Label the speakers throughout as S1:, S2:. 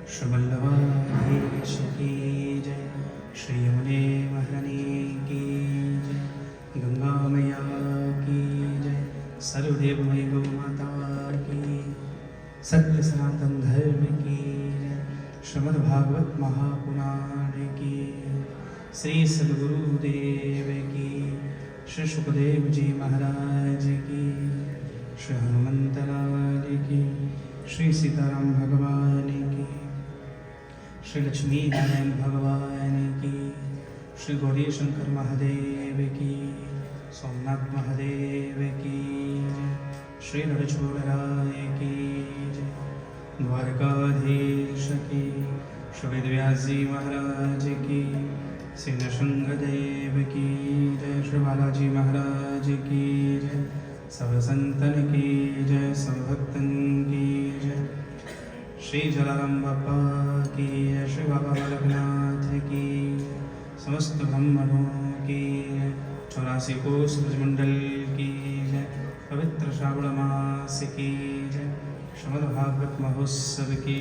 S1: श्रीवल्लभाधीश की जय, श्री यमुने महारानी की जय, गंगा मैया की जय, सर्वदेवमयी गौ माता की, सत्य सनातन धर्म की जय, श्रीमद्भागवत महापुराण की, श्री सद्गुरुदेव की, श्री सुखदेव जी महाराज की, श्री हनुमंत लाल की, श्री सीताराम भगवान की, श्री लक्ष्मी नारायण भगवान की, श्री गौरी शंकर महादेव की, सोमनाथ महादेव की, श्री रणछोड़राय की, द्वारकाधीश की, श्री वेदव्यास जी महाराज की, श्री नृसिंहदेव की जय, श्री बालाजी महाराज की जय, सब संतन की जय, सब भक्तन की जय, श्री जलाराम बापा की जय, श्री बाबा बालकनाथ की, समस्त ब्राह्मणों की जय, 84 कोस ब्रजमंडल की जय, पवित्र श्रावण मास की जय, श्रीमद्भागवत महोत्सव की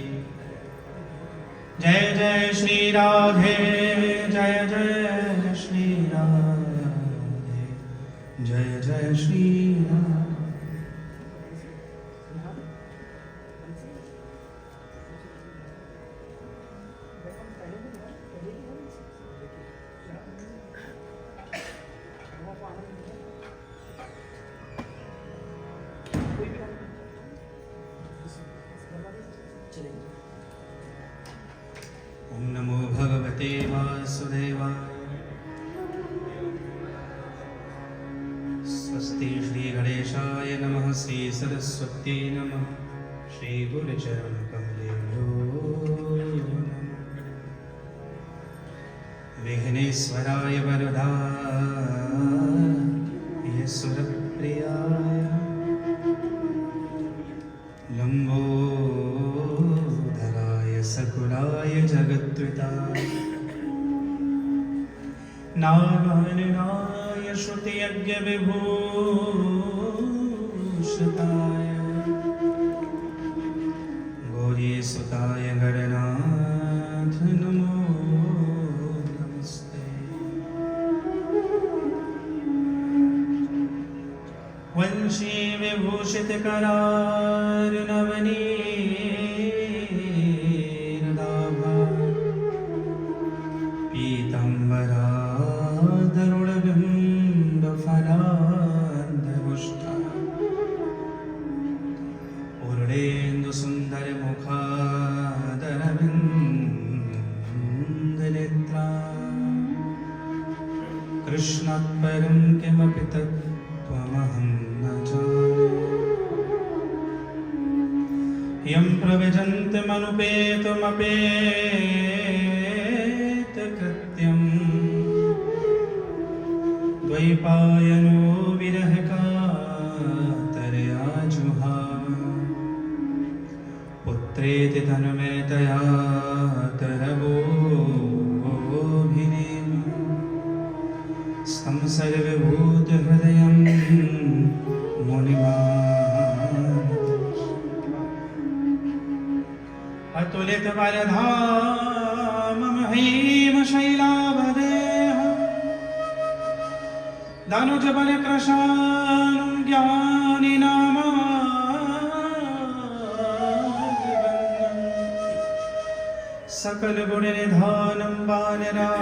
S1: जय। जय श्री राधे, जय जय श्री राधे, जय जय श्री राधे। ओम नमो भगवते वासुदेवाय। स्वस्ति श्री गणेशाय नमः, श्री सरस्वती नमः, श्री गुरुचरण कमलेभ्यो नमः। विघ्नेश्वराय वरदाय सुरप्रियाय, लंबोदराय सकुलाय जगद्विताय, नागाननाय श्रुतियज्ञविभूषिताय, गौरीसुताय गणनाथ नमो नमस्ते। वंशी विभूषितकरार्णवनीरदाभा, पीताम्बरादरुणबिम्बफलान्धपुष्टा, पूर्णेन्दुसुन्दरमुखादरविन्दनेत्रा, कृष्णात् परं किमपि तत्त्वमहं न जाने। यं प्रव्रजन्तमनुपेतमपेतकृत्यम्, द्वैपायनो विरहकातरया जुहाव, पुत्रेति तनुमेतया तरवोऽभिनेम, स्तं सर्वभूतहृदयं मुनिमान्। अतुलितबलधाममहीमशैलाभदेह, दानुजबलकृशानं ज्ञानिनामादिवन्द्यं, सकलगुणनिधानं वानराणामधीशं,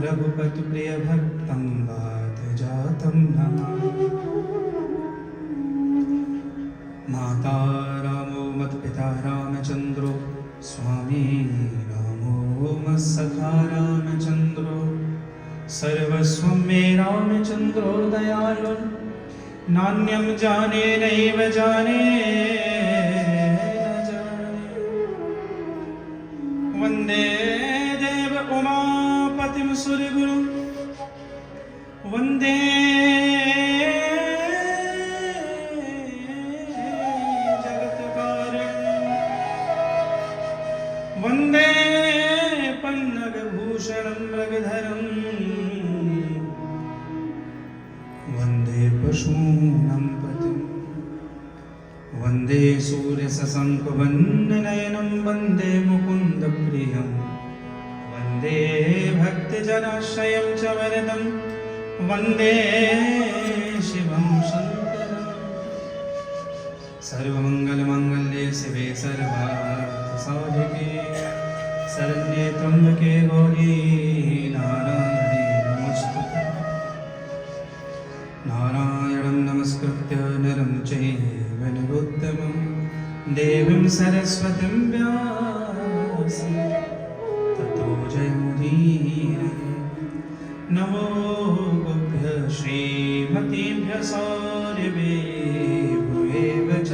S1: रघुपतिप्रियभक्तं वातजातं नमामि। माता रामो मत्पिता रामचन्द्रो, स्वामी रामो मत्सखा रामचन्द्रो, सर्वस्वं मे रामचन्द्रो दयालु, नान्यं जाने नैव जाने न जाने। वन्दे देव उमापतिं सुरगुरुं, वन्दे वन्दे पन्नगभूषणं मृगधरं, वन्दे पशूनां पतिं, वन्दे सूर्यशशङ्कुवन्नयनं वन्दे मुकुन्दप्रियं वन्दे भक्तजनाश्रयं च वरदं वन्दे शिवं शङ्करम् सर्वमङ्गलमाङ्गल्ये शिवे सर्वार्थसाधिके शरण्ये त्र्यम्बके गौरी नारायणी नमोस्तुते नारायणं नमस्कृत्य नरं चैव नरोत्तमं देवीं सरस्वतीं व्यासं ततो जयमुदीरये नमो गोभ्यः श्रीमतीभ्यः सौरभे भूयेव च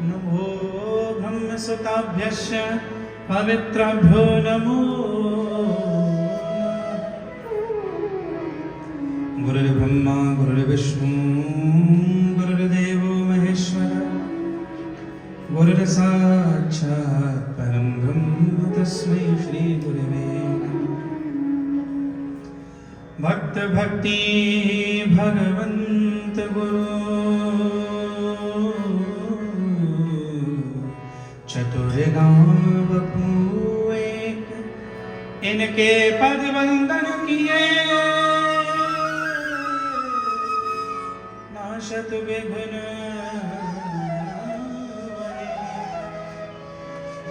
S1: नमो ब्रह्मसुताभ्यश्च पवित्राभ्यो नमो गुरुर्ब्रह्मा गुरुर्विष्णु गुरुर्देवो महेश्वर गुरुर्साक्षात् परं ब्रह्म तस्मै श्री गुरवे भक्त भक्ति भगवंत गुरु चतुर्नाम एक इनके पद वंदन किए नाशत विघ्न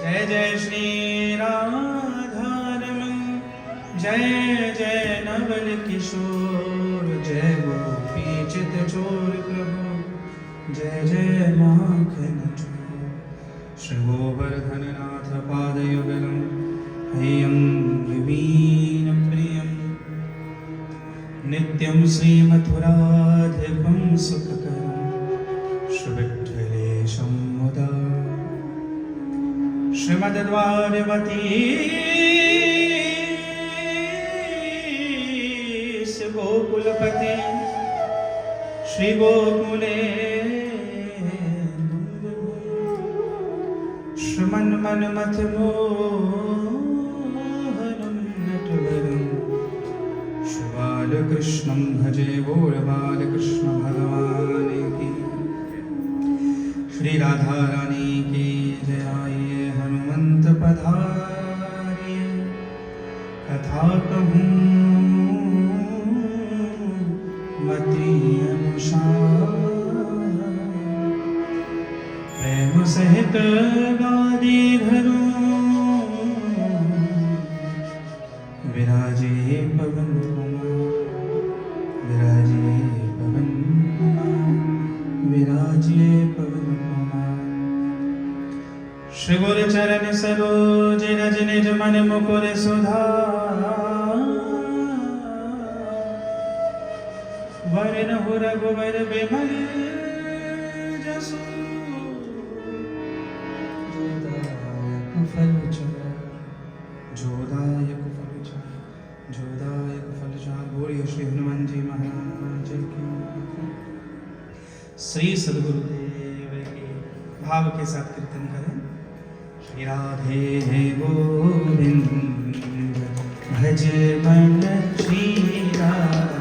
S1: जय जय श्री राधारमण जय जय नवल किशोर जय गोपी चित चोर प्रभु जय जय माखन चोर श्री गोवर्धननाथ पादयुगलं हेयं विवीनं प्रियं नित्यं श्रीमथुराधिपं सुखकरं श्रीविठ्ठलेशं मुदा श्रीमद्द्वारवती गोकुलपति श्री गोकुले श्रीमन्मन्मथ मोहनं नटवरं श्रीबालकृष्णं भजे बोल बालकृष्ण भगवान की श्री राधा रानी की जय आइए हनुमंत पधारिए कथा कहूँ मति अनुसार प्रेम सहित गादी धरूं विराजे पवन कुमार विराजे पवन कुमार विराजे पवन कुमार श्री गुरु चरण सरोज रज निज मन मुकुर सुधार वरण हो रघुवर बिमल जसु जोदायक फल चार बोलिए श्री हनुमान जी महाराज की श्री सद्गुरुदेव के भाव के साथ कीर्तन करें श्री राधे गोविंद भज मन श्री राधे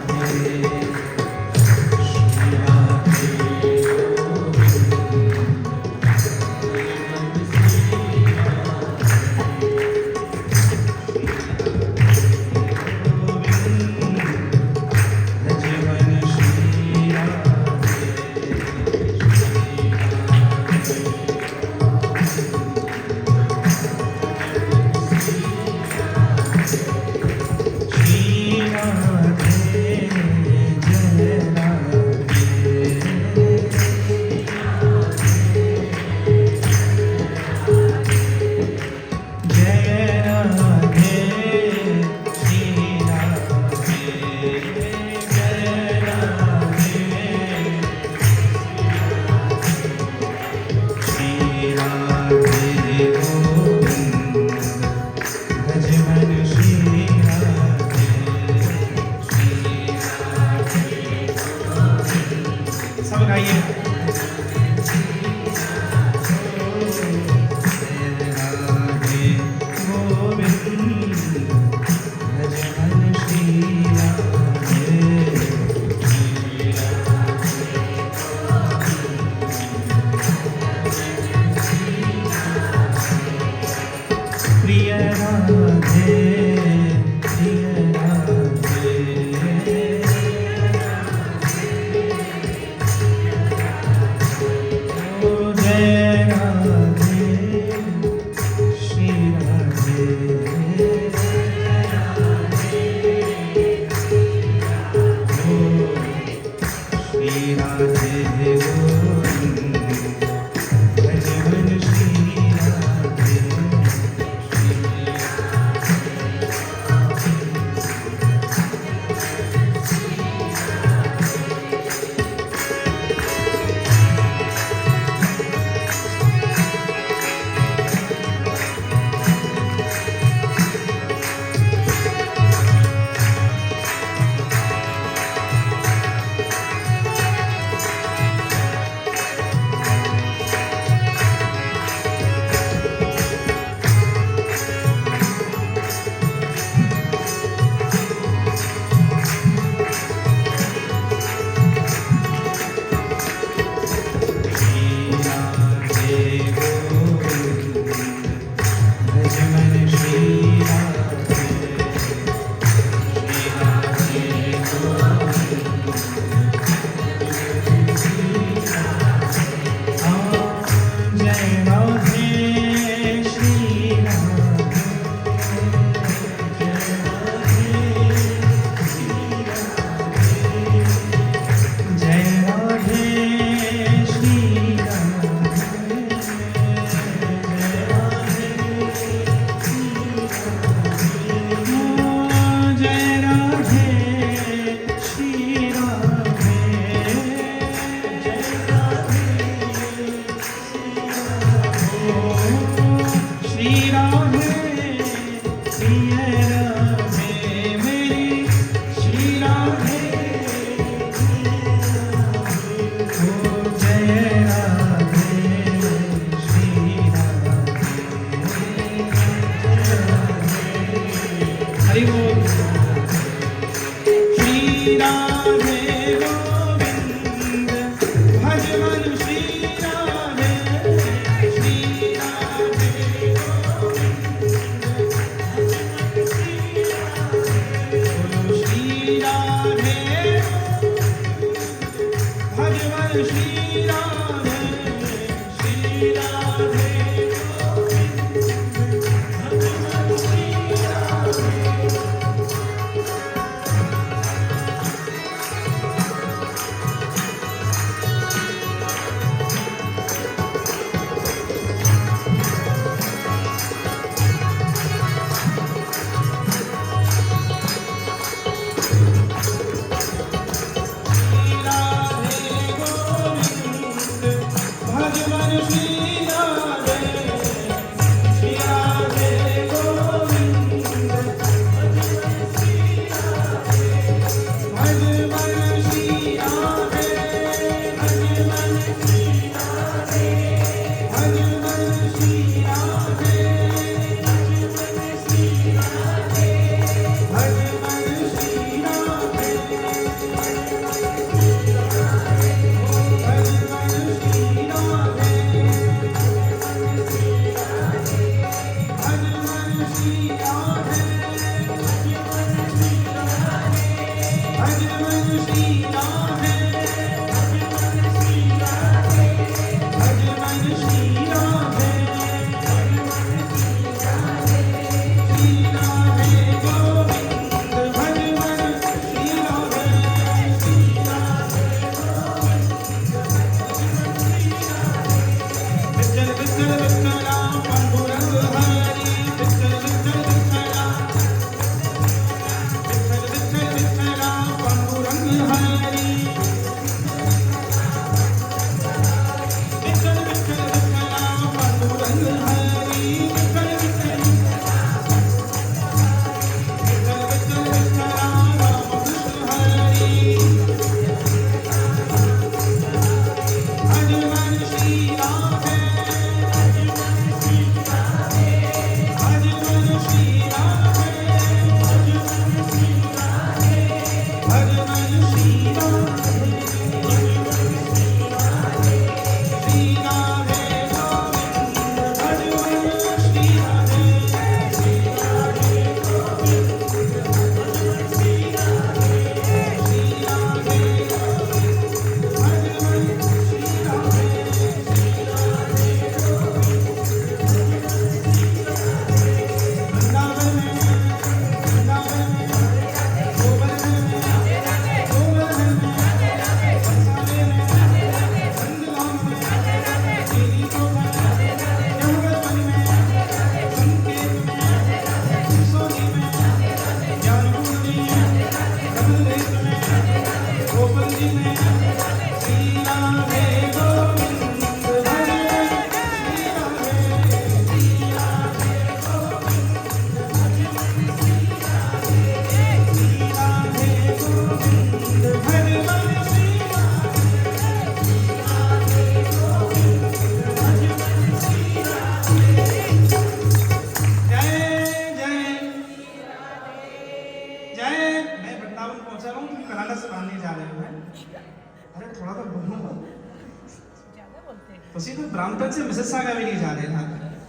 S1: ब्राह्मण से मिसेस सागा भी नहीं जा रहे था।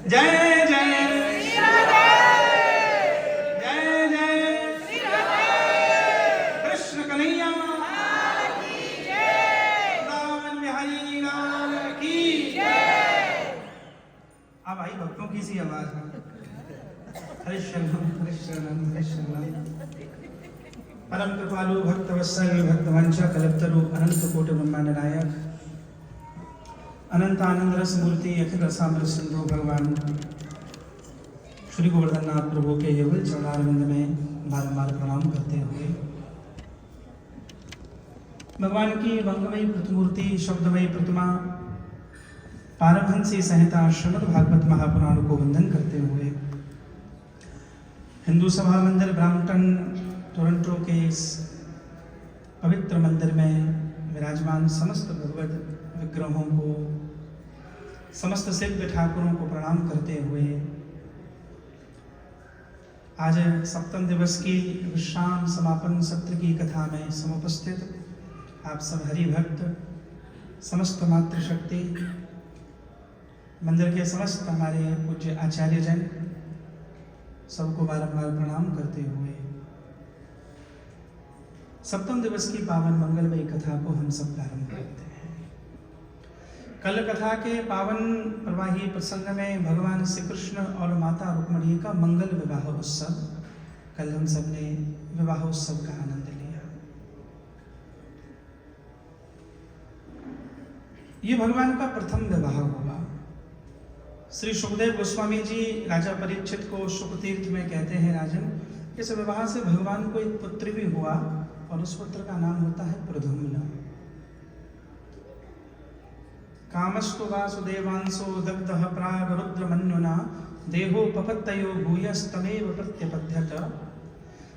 S1: जय जय जय जय कृष्ण कन्हैया वृंदावन बिहारी लाल की। अब आई भक्तों की सी आवाज, हरिशरणम हरिशरणम हरिशरणम। परम कृपालु भक्तवत्सल भक्तवंश कल्पतरु अनंत कोटि ब्रह्मांड नायक अनंत आनंद रस मूर्ति अखिल रसामृत सिंधु भगवान श्री गोवर्धन नाथ प्रभु के युगल चरणारविंद में बारंबार प्रणाम करते हुए भगवान की मंगमयी प्रतिमूर्ति शब्दमयी प्रतिमा पारमहंसी संहिता श्रीमद् भागवत महापुराण को वंदन करते हुए हिंदू सभा मंदिर ब्राम्पटन टोरंटो के इस पवित्र मंदिर में विराजमान समस्त भगवत विग्रहों को, समस्त सिद्ध ठाकुरों को प्रणाम करते हुए आज सप्तम दिवस की विश्राम समापन सत्र की कथा में समुपस्थित आप सब हरि भक्त, समस्त मातृशक्ति, मंदिर के समस्त हमारे पूज्य आचार्यजन सबको बारंबार प्रणाम करते हुए सप्तम दिवस की पावन मंगलमयी कथा को हम सब प्रारंभ करते हैं। कल कथा के पावन प्रवाही प्रसंग में भगवान श्री कृष्ण और माता रुक्मिणी का मंगल विवाह उत्सव, कल हम सब ने विवाह उत्सव का आनंद लिया। ये भगवान का प्रथम विवाह हुआ। श्री सुखदेव गोस्वामी जी राजा परीक्षित को सुखतीर्थ में कहते हैं, राजन, इस विवाह से भगवान को एक पुत्र भी हुआ और उस पुत्र का नाम होता है प्रद्युम्न। कामस्तु वासुदेवांसो दग्धः प्राग रुद्रमन्युना देहोपपत्तयो भूयस्तमेव प्रत्यपद्यत।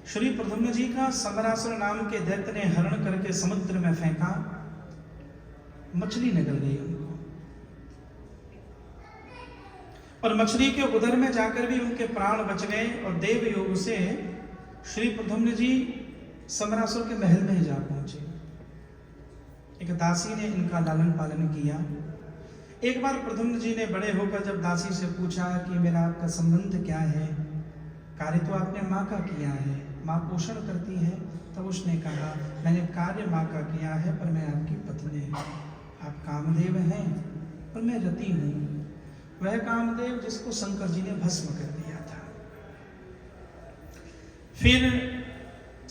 S1: श्री प्रद्युम्न जी का समरासुर नाम के दैत्य ने हरण करके समुद्र में फेंका, मछली निकल गई उनको, और मछली के उदर में जाकर भी उनके प्राण बच गए। और देव योग से श्री प्रद्युम्न जी समरासुर के महल में ही जा पहुंचे। एक दासी ने इनका लालन पालन किया। एक बार प्रद्युम्न जी ने बड़े होकर जब दासी से पूछा कि मेरा आपका संबंध क्या है, कार्य तो आपने माँ का किया है, माँ पोषण करती है, तब उसने कहा मैंने कार्य माँ का किया है पर मैं आपकी पत्नी हूँ। आप कामदेव हैं और मैं रति हूँ, वह कामदेव जिसको शंकर जी ने भस्म कर दिया था। फिर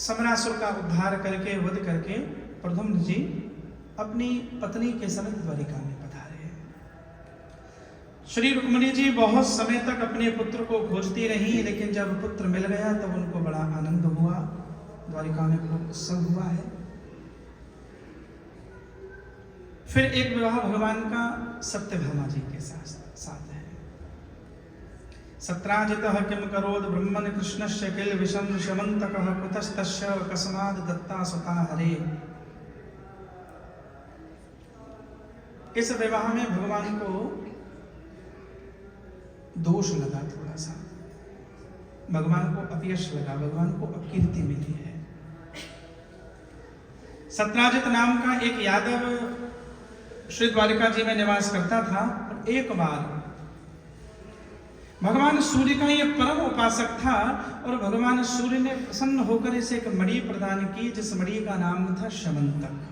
S1: समरासुर का उद्धार करके वध करके प्रद्युम्न जी अपनी पत्नी के समेत द्वारिका में पधारे। श्री रुक्मिणी जी बहुत समय तक अपने पुत्र को खोजती रही, लेकिन जब पुत्र मिल गया तब उनको बड़ा आनंद हुआ। द्वारिका में खूब उत्सव हुआ है। फिर एक विवाह भगवान का सत्यभामा जी के साथ है। सत्राजितः किम करोद ब्रह्मन् कृष्णस्य किल विषम शमन्तकः कुतस्तस्य कस्माद् दत्ता सुता हरे। इस विवाह में भगवान को दोष लगा, थोड़ा सा भगवान को अपयश लगा, भगवान को अपकीर्ति मिली है। सत्राजित नाम का एक यादव श्री द्वारिका जी में निवास करता था। और एक बार भगवान सूर्य का ये परम उपासक था और भगवान सूर्य ने प्रसन्न होकर इसे एक मणि प्रदान की, जिस मणि का नाम था शमंतक।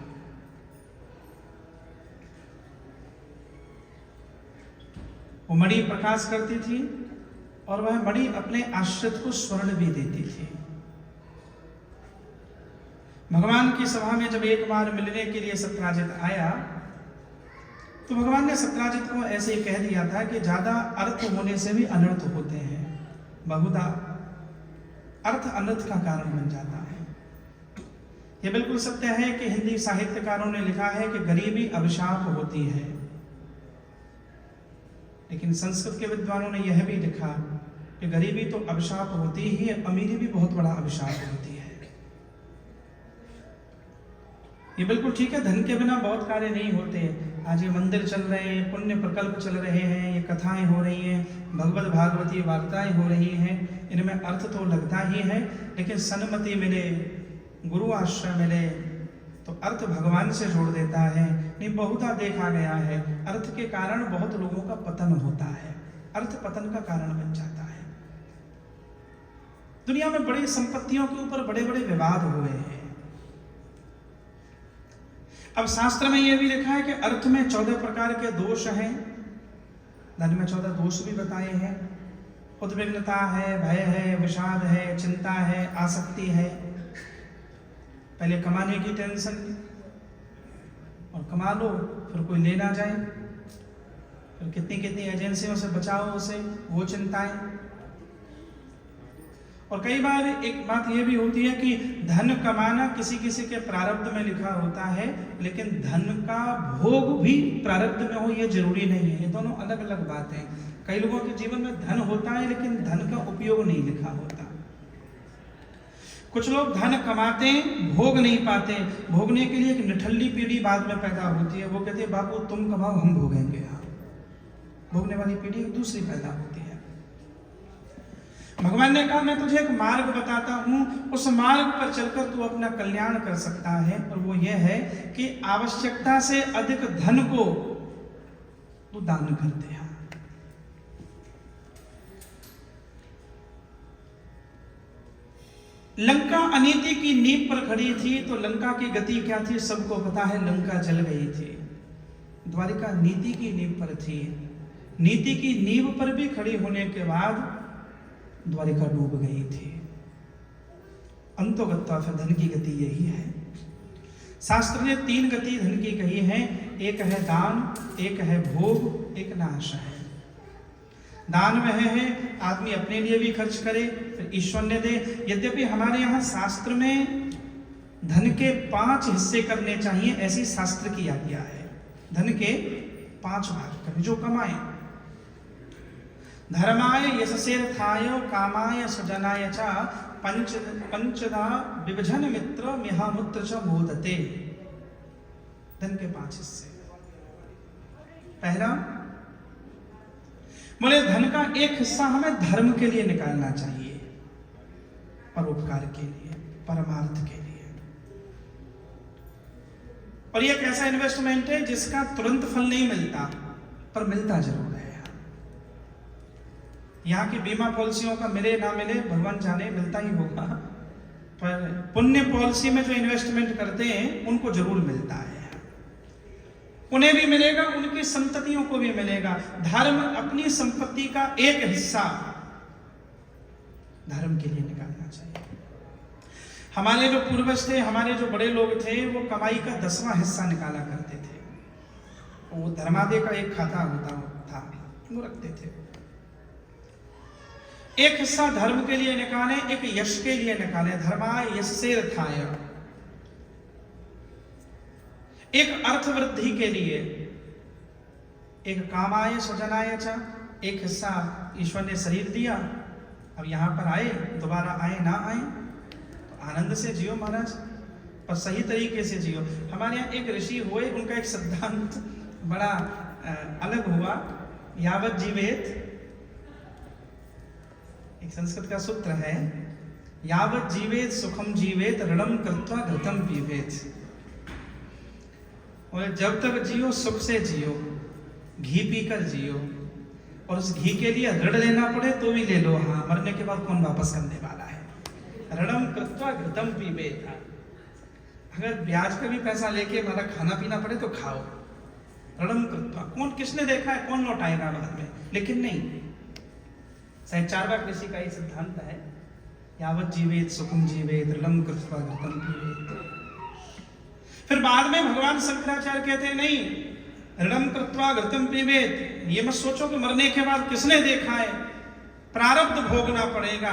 S1: वो मणि प्रकाश करती थी और वह मणि अपने आश्रित को स्वर्ण भी देती थी। भगवान की सभा में जब एक बार मिलने के लिए सत्राजित आया तो भगवान ने सत्राजित को ऐसे ही कह दिया था कि ज्यादा अर्थ होने से भी अनर्थ होते हैं, बहुधा अर्थ अनर्थ का कारण बन जाता है। यह बिल्कुल सत्य है कि हिंदी साहित्यकारों ने लिखा है कि गरीबी अभिशाप होती है, लेकिन संस्कृत के विद्वानों ने यह भी लिखा कि गरीबी तो अभिशाप होती ही है, अमीरी भी बहुत बड़ा अभिशाप होती है। ये बिल्कुल ठीक है, धन के बिना बहुत कार्य नहीं होते। आज ये मंदिर चल रहे हैं, पुण्य प्रकल्प चल रहे हैं, ये कथाएं हो रही हैं, भगवत भागवती वार्ताएं हो रही हैं, इनमें अर्थ तो लगता ही है, लेकिन सन्मति मिले, गुरु आश्रय मिले तो अर्थ भगवान से जोड़ देता है। नहीं, बहुधा देखा गया है अर्थ के कारण बहुत लोगों का पतन होता है, अर्थ पतन का कारण बन जाता है। दुनिया में बड़ी संपत्तियों के ऊपर बड़े बड़े विवाद हुए हैं। अब शास्त्र में यह भी लिखा है कि अर्थ में 14 प्रकार के दोष हैं, धन में 14 दोष भी बताए हैं। उद्विग्नता है, भय है, विषाद है, चिंता है, आसक्ति है। पहले कमाने की टेंशन और कमा लो फिर कोई ले ना जाए, फिर कितनी कितनी एजेंसियों से बचाओ उसे, वो चिंताएं। और कई बार एक बात यह भी होती है कि धन कमाना किसी किसी के प्रारब्ध में लिखा होता है, लेकिन धन का भोग भी प्रारब्ध में हो ये जरूरी नहीं है। ये दोनों अलग अलग बातें हैं। कई लोगों के जीवन में धन होता है लेकिन धन का उपयोग नहीं लिखा होता। कुछ लोग धन कमाते भोग नहीं पाते, भोगने के लिए एक निठल्ली पीढ़ी बाद में पैदा होती है। वो कहते हैं बापू तुम कमाओ हम भोगेंगे। हाँ, भोगने वाली पीढ़ी दूसरी पैदा होती है। भगवान ने कहा मैं तुझे एक मार्ग बताता हूं, उस मार्ग पर चलकर तू अपना कल्याण कर सकता है, और वो ये है कि आवश्यकता से अधिक धन को तू दान कर दे। लंका अनीति की नींव पर खड़ी थी, तो लंका की गति क्या थी सबको पता है, लंका जल गई थी। द्वारिका नीति की नींव पर थी, नीति की नींव पर भी खड़ी होने के बाद द्वारिका डूब गई थी। अंतोगत्वा फिर धन की गति यही है। शास्त्र ने 3 गति धन की कही है, एक है दान, एक है भोग, एक नाश है। दान वह है आदमी अपने लिए भी खर्च करे फिर ईश्वर ने दे। यद्यपि हमारे यहाँ शास्त्र में धन के 5 हिस्से करने चाहिए, ऐसी शास्त्र की आज्ञा है। धन के 5 भाग करें, जो कमाए। धर्माय यशसेर्थाय कामाय स्वजनाय च पंचदा विभजन मित्र मिहामुत्र च मोदते। धन के 5 हिस्से। पहला, बोले धन का एक हिस्सा हमें धर्म के लिए निकालना चाहिए, परोपकार के लिए, परमार्थ के लिए। और ये एक ऐसा इन्वेस्टमेंट है जिसका तुरंत फल नहीं मिलता, पर मिलता जरूर है। यहाँ की बीमा पॉलिसियों का मिले ना मिले भगवान जाने, मिलता ही होगा, पर पुण्य पॉलिसी में जो इन्वेस्टमेंट करते हैं उनको जरूर मिलता है। उन्हें भी मिलेगा, उनकी संततियों को भी मिलेगा। धर्म अपनी संपत्ति का एक हिस्सा धर्म के लिए निकालना चाहिए। हमारे जो पूर्वज थे, हमारे जो बड़े लोग थे, वो कमाई का 10वां हिस्सा निकाला करते थे। वो धर्मादय का एक खाता होता था, वो रखते थे। एक हिस्सा धर्म के लिए निकाले, एक यश के लिए निकाले। धर्माय यशसेर्थाय, एक अर्थ वृद्धि के लिए, एक कामाय स्वजनाय च, एक हिस्सा ईश्वर ने शरीर दिया, अब यहां पर आए, दोबारा आए ना आए तो आनंद से जियो महाराज, पर सही तरीके से जियो। हमारे यहाँ एक ऋषि हुए, उनका एक सिद्धांत बड़ा अलग हुआ। यावत जीवेत, एक संस्कृत का सूत्र है, यावत जीवेत सुखम जीवेत ऋणम कृत्वा घृतम पीवेत। और जब तक जियो सुख से जियो, घी पीकर जियो, और उस घी के लिए ऋण लेना पड़े तो भी ले लो। हाँ, मरने के बाद कौन वापस करने वाला है? ऋणम कृत्वा घृतम पीवेत। अगर ब्याज पे भी पैसा लेके हमारा खाना पीना पड़े तो खाओ। ऋणम कृत्वा, कौन, किसने देखा है कौन लौटाएगा बाद में? लेकिन नहीं, चार्वाक ऋषि का ये सिद्धांत है, यावत जीवेत सुखम जीवेत ऋणम कृत्वा घृतम पीवेत। फिर बाद में भगवान शंकराचार्य कहते हैं नहीं, ऋणम कृत्वा घृतम पीवेत, ये मत सोचो कि मरने के बाद किसने देखा है, प्रारब्ध भोगना पड़ेगा,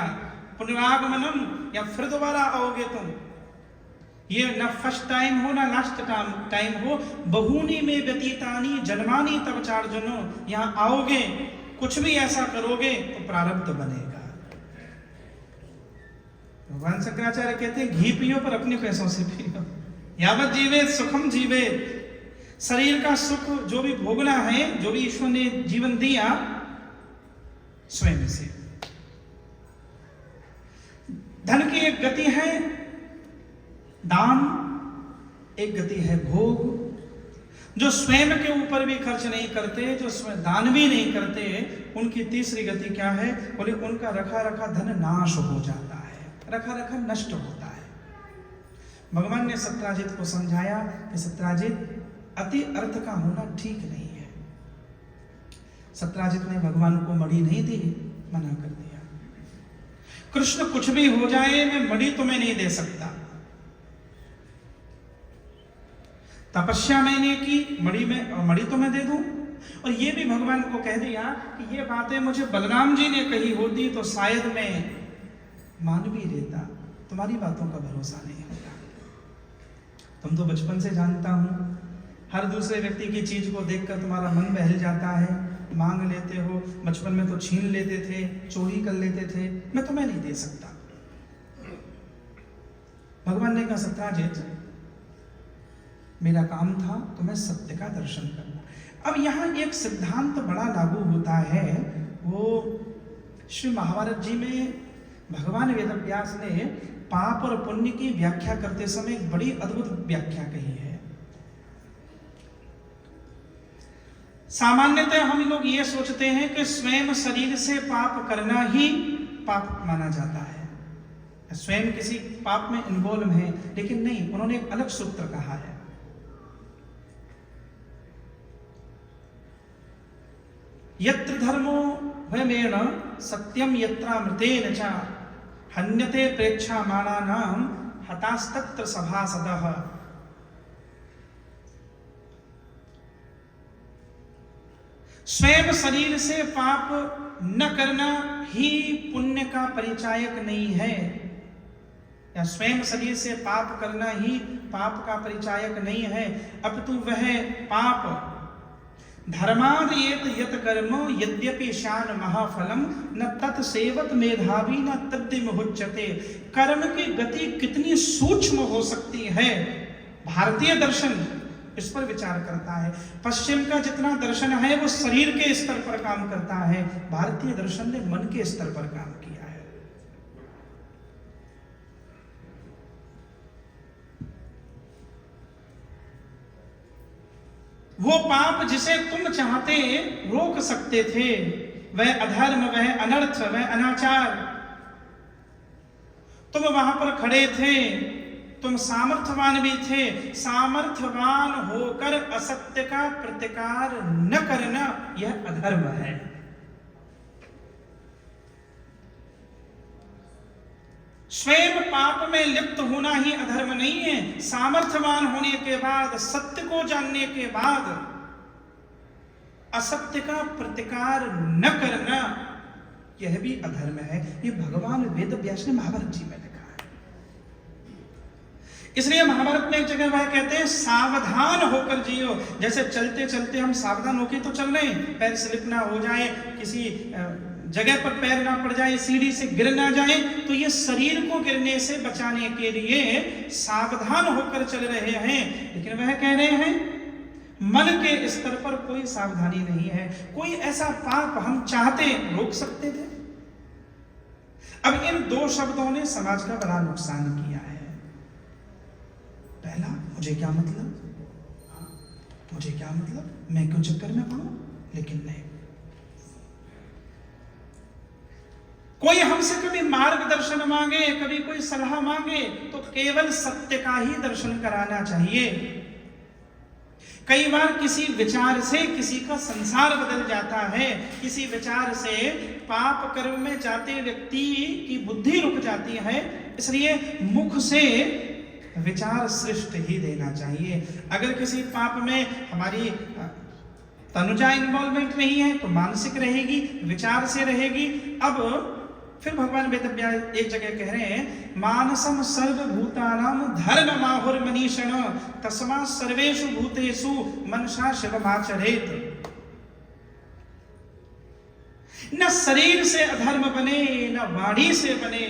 S1: पुनरागमनम, या फिर दोबारा आओगे तुम। ये न फर्स्ट टाइम हो ना लास्ट टाइम हो, बहुनी में व्यतीतानी जन्मानी तब चार्जनो, यहाँ आओगे, कुछ भी ऐसा करोगे तो प्रारब्ध बनेगा। भगवान शंकराचार्य कहते हैं घी पियो पर अपने पैसों से पियो। यावत जीवेत सुखम जीवेत, शरीर का सुख जो भी भोगना है, जो भी ईश्वर ने जीवन दिया, स्वयं से। धन की एक गति है दान, एक गति है भोग। जो स्वयं के ऊपर भी खर्च नहीं करते, जो स्वयं दान भी नहीं करते, उनकी तीसरी गति क्या है? बोले उनका रखा रखा धन नाश हो जाता है, रखा रखा नष्ट होता है। भगवान ने सत्राजित को समझाया कि सत्राजित, अति अर्थ का होना ठीक नहीं है। सत्राजित ने भगवान को मणि नहीं दी, मना कर दिया। कृष्ण कुछ भी हो जाए, मैं मणि तुम्हें नहीं दे सकता। तपस्या मैंने की, मणि तो मैं दे दूं। और ये भी भगवान को कह दिया कि ये बातें मुझे बलराम जी ने कही होती तो शायद मैं मान भी लेता, तुम्हारी बातों का भरोसा नहीं होता। तुम तो बचपन से जानता हूं, हर दूसरे व्यक्ति की चीज को देखकर तुम्हारा मन बहल जाता है, मांग लेते हो। बचपन में तो छीन लेते थे, चोरी कर लेते थे, मैं तुम्हें नहीं दे सकता। भगवान ने कहा सत्राजित, मेरा काम था तुम्हें सत्य का दर्शन करना। अब यहाँ एक सिद्धांत बड़ा लागू होता है। वो श्री महाभारत जी में भगवान वेदव्यास ने पाप और पुण्य की व्याख्या करते समय एक बड़ी अद्भुत व्याख्या कही है। सामान्यतः हम लोग ये सोचते हैं कि स्वयं शरीर से पाप करना ही पाप माना जाता है, स्वयं किसी पाप में इन्वॉल्व है, लेकिन नहीं, उन्होंने एक अलग सूत्र कहा है। यत्र धर्मो भयमेण सत्यम यत्रामृतेन च हन्यते प्रेक्षामाणानां हतास्तत्र सभासदः। स्वयं शरीर से पाप न करना ही पुण्य का परिचायक नहीं है, या स्वयं शरीर से पाप करना ही पाप का परिचायक नहीं है, अपितु वह पाप
S2: धर्माद येत यत कर्म यद्यपि शान महाफलम न तत्सेवत मेधावी न तद्दिम हुच्यते। कर्म की गति कितनी सूक्ष्म हो सकती है, भारतीय दर्शन इस पर विचार करता है। पश्चिम का जितना दर्शन है वो शरीर के स्तर पर काम करता है, भारतीय दर्शन ने मन के स्तर पर काम किया है। वो पाप जिसे तुम चाहते रोक सकते थे, वह अधर्म, वह अनर्थ, वह अनाचार, तुम वहां पर खड़े थे, तुम सामर्थ्यवान भी थे। सामर्थ्यवान होकर असत्य का प्रतिकार न करना यह अधर्म है। स्वयं पाप में लिप्त होना ही अधर्म नहीं है, सामर्थ्यवान होने के बाद, सत्य को जानने के बाद असत्य का प्रतिकार न करना यह भी अधर्म है। ये भगवान वेद व्यास ने महाभारत जी में लिखा है। इसलिए महाभारत में एक जगह वह कहते हैं सावधान होकर जियो। जैसे चलते चलते हम सावधान होकर तो चल रहे हैं, पैर स्लिप ना हो जाए, किसी जगह पर पैर ना पड़ जाए, सीढ़ी से गिर ना जाए, तो ये शरीर को गिरने से बचाने के लिए सावधान होकर चल रहे हैं। लेकिन वह कह रहे हैं मन के स्तर पर कोई सावधानी नहीं है। कोई ऐसा पाप हम चाहते रोक सकते थे। अब इन दो शब्दों ने समाज का बड़ा नुकसान किया है। पहला, मुझे क्या मतलब, मुझे क्या मतलब, मैं क्यों चक्कर में पड़ूं। लेकिन नहीं, कोई हमसे कभी मार्गदर्शन मांगे, कभी कोई सलाह मांगे, तो केवल सत्य का ही दर्शन कराना चाहिए। कई बार किसी विचार से किसी का संसार बदल जाता है, किसी विचार से पाप कर्म में जाते व्यक्ति की बुद्धि रुक जाती है। इसलिए मुख से विचार श्रेष्ठ ही देना चाहिए। अगर किसी पाप में हमारी तनुजा इन्वॉल्वमेंट नहीं है तो मानसिक रहेगी, विचार से रहेगी। अब फिर भगवान वेदव्यास एक जगह कह रहे हैं मानसम सर्वभूतानां धर्ममाहुर मनीषण तस्मात् सर्वेषु भूतेषु मनसा शिवमाचरेत्। न शरीर से अधर्म बने, न वाणी से बने,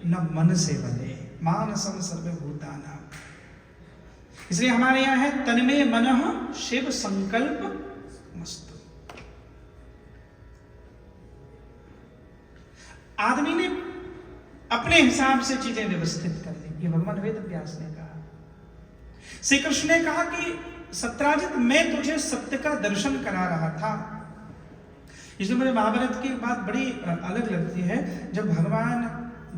S2: न मन से बने। मानसम सर्वभूतानां, इसलिए हमारे यहां है तन्मे मनः शिव संकल्प मस्तु। आदमी ने अपने हिसाब से चीजें व्यवस्थित कर ली, ये भगवान वेद व्यास ने कहा। श्री कृष्ण ने कहा कि सत्राजित, मैं तुझे सत्य का दर्शन करा रहा था। इसलिए मुझे महाभारत की बात बड़ी अलग लगती है। जब भगवान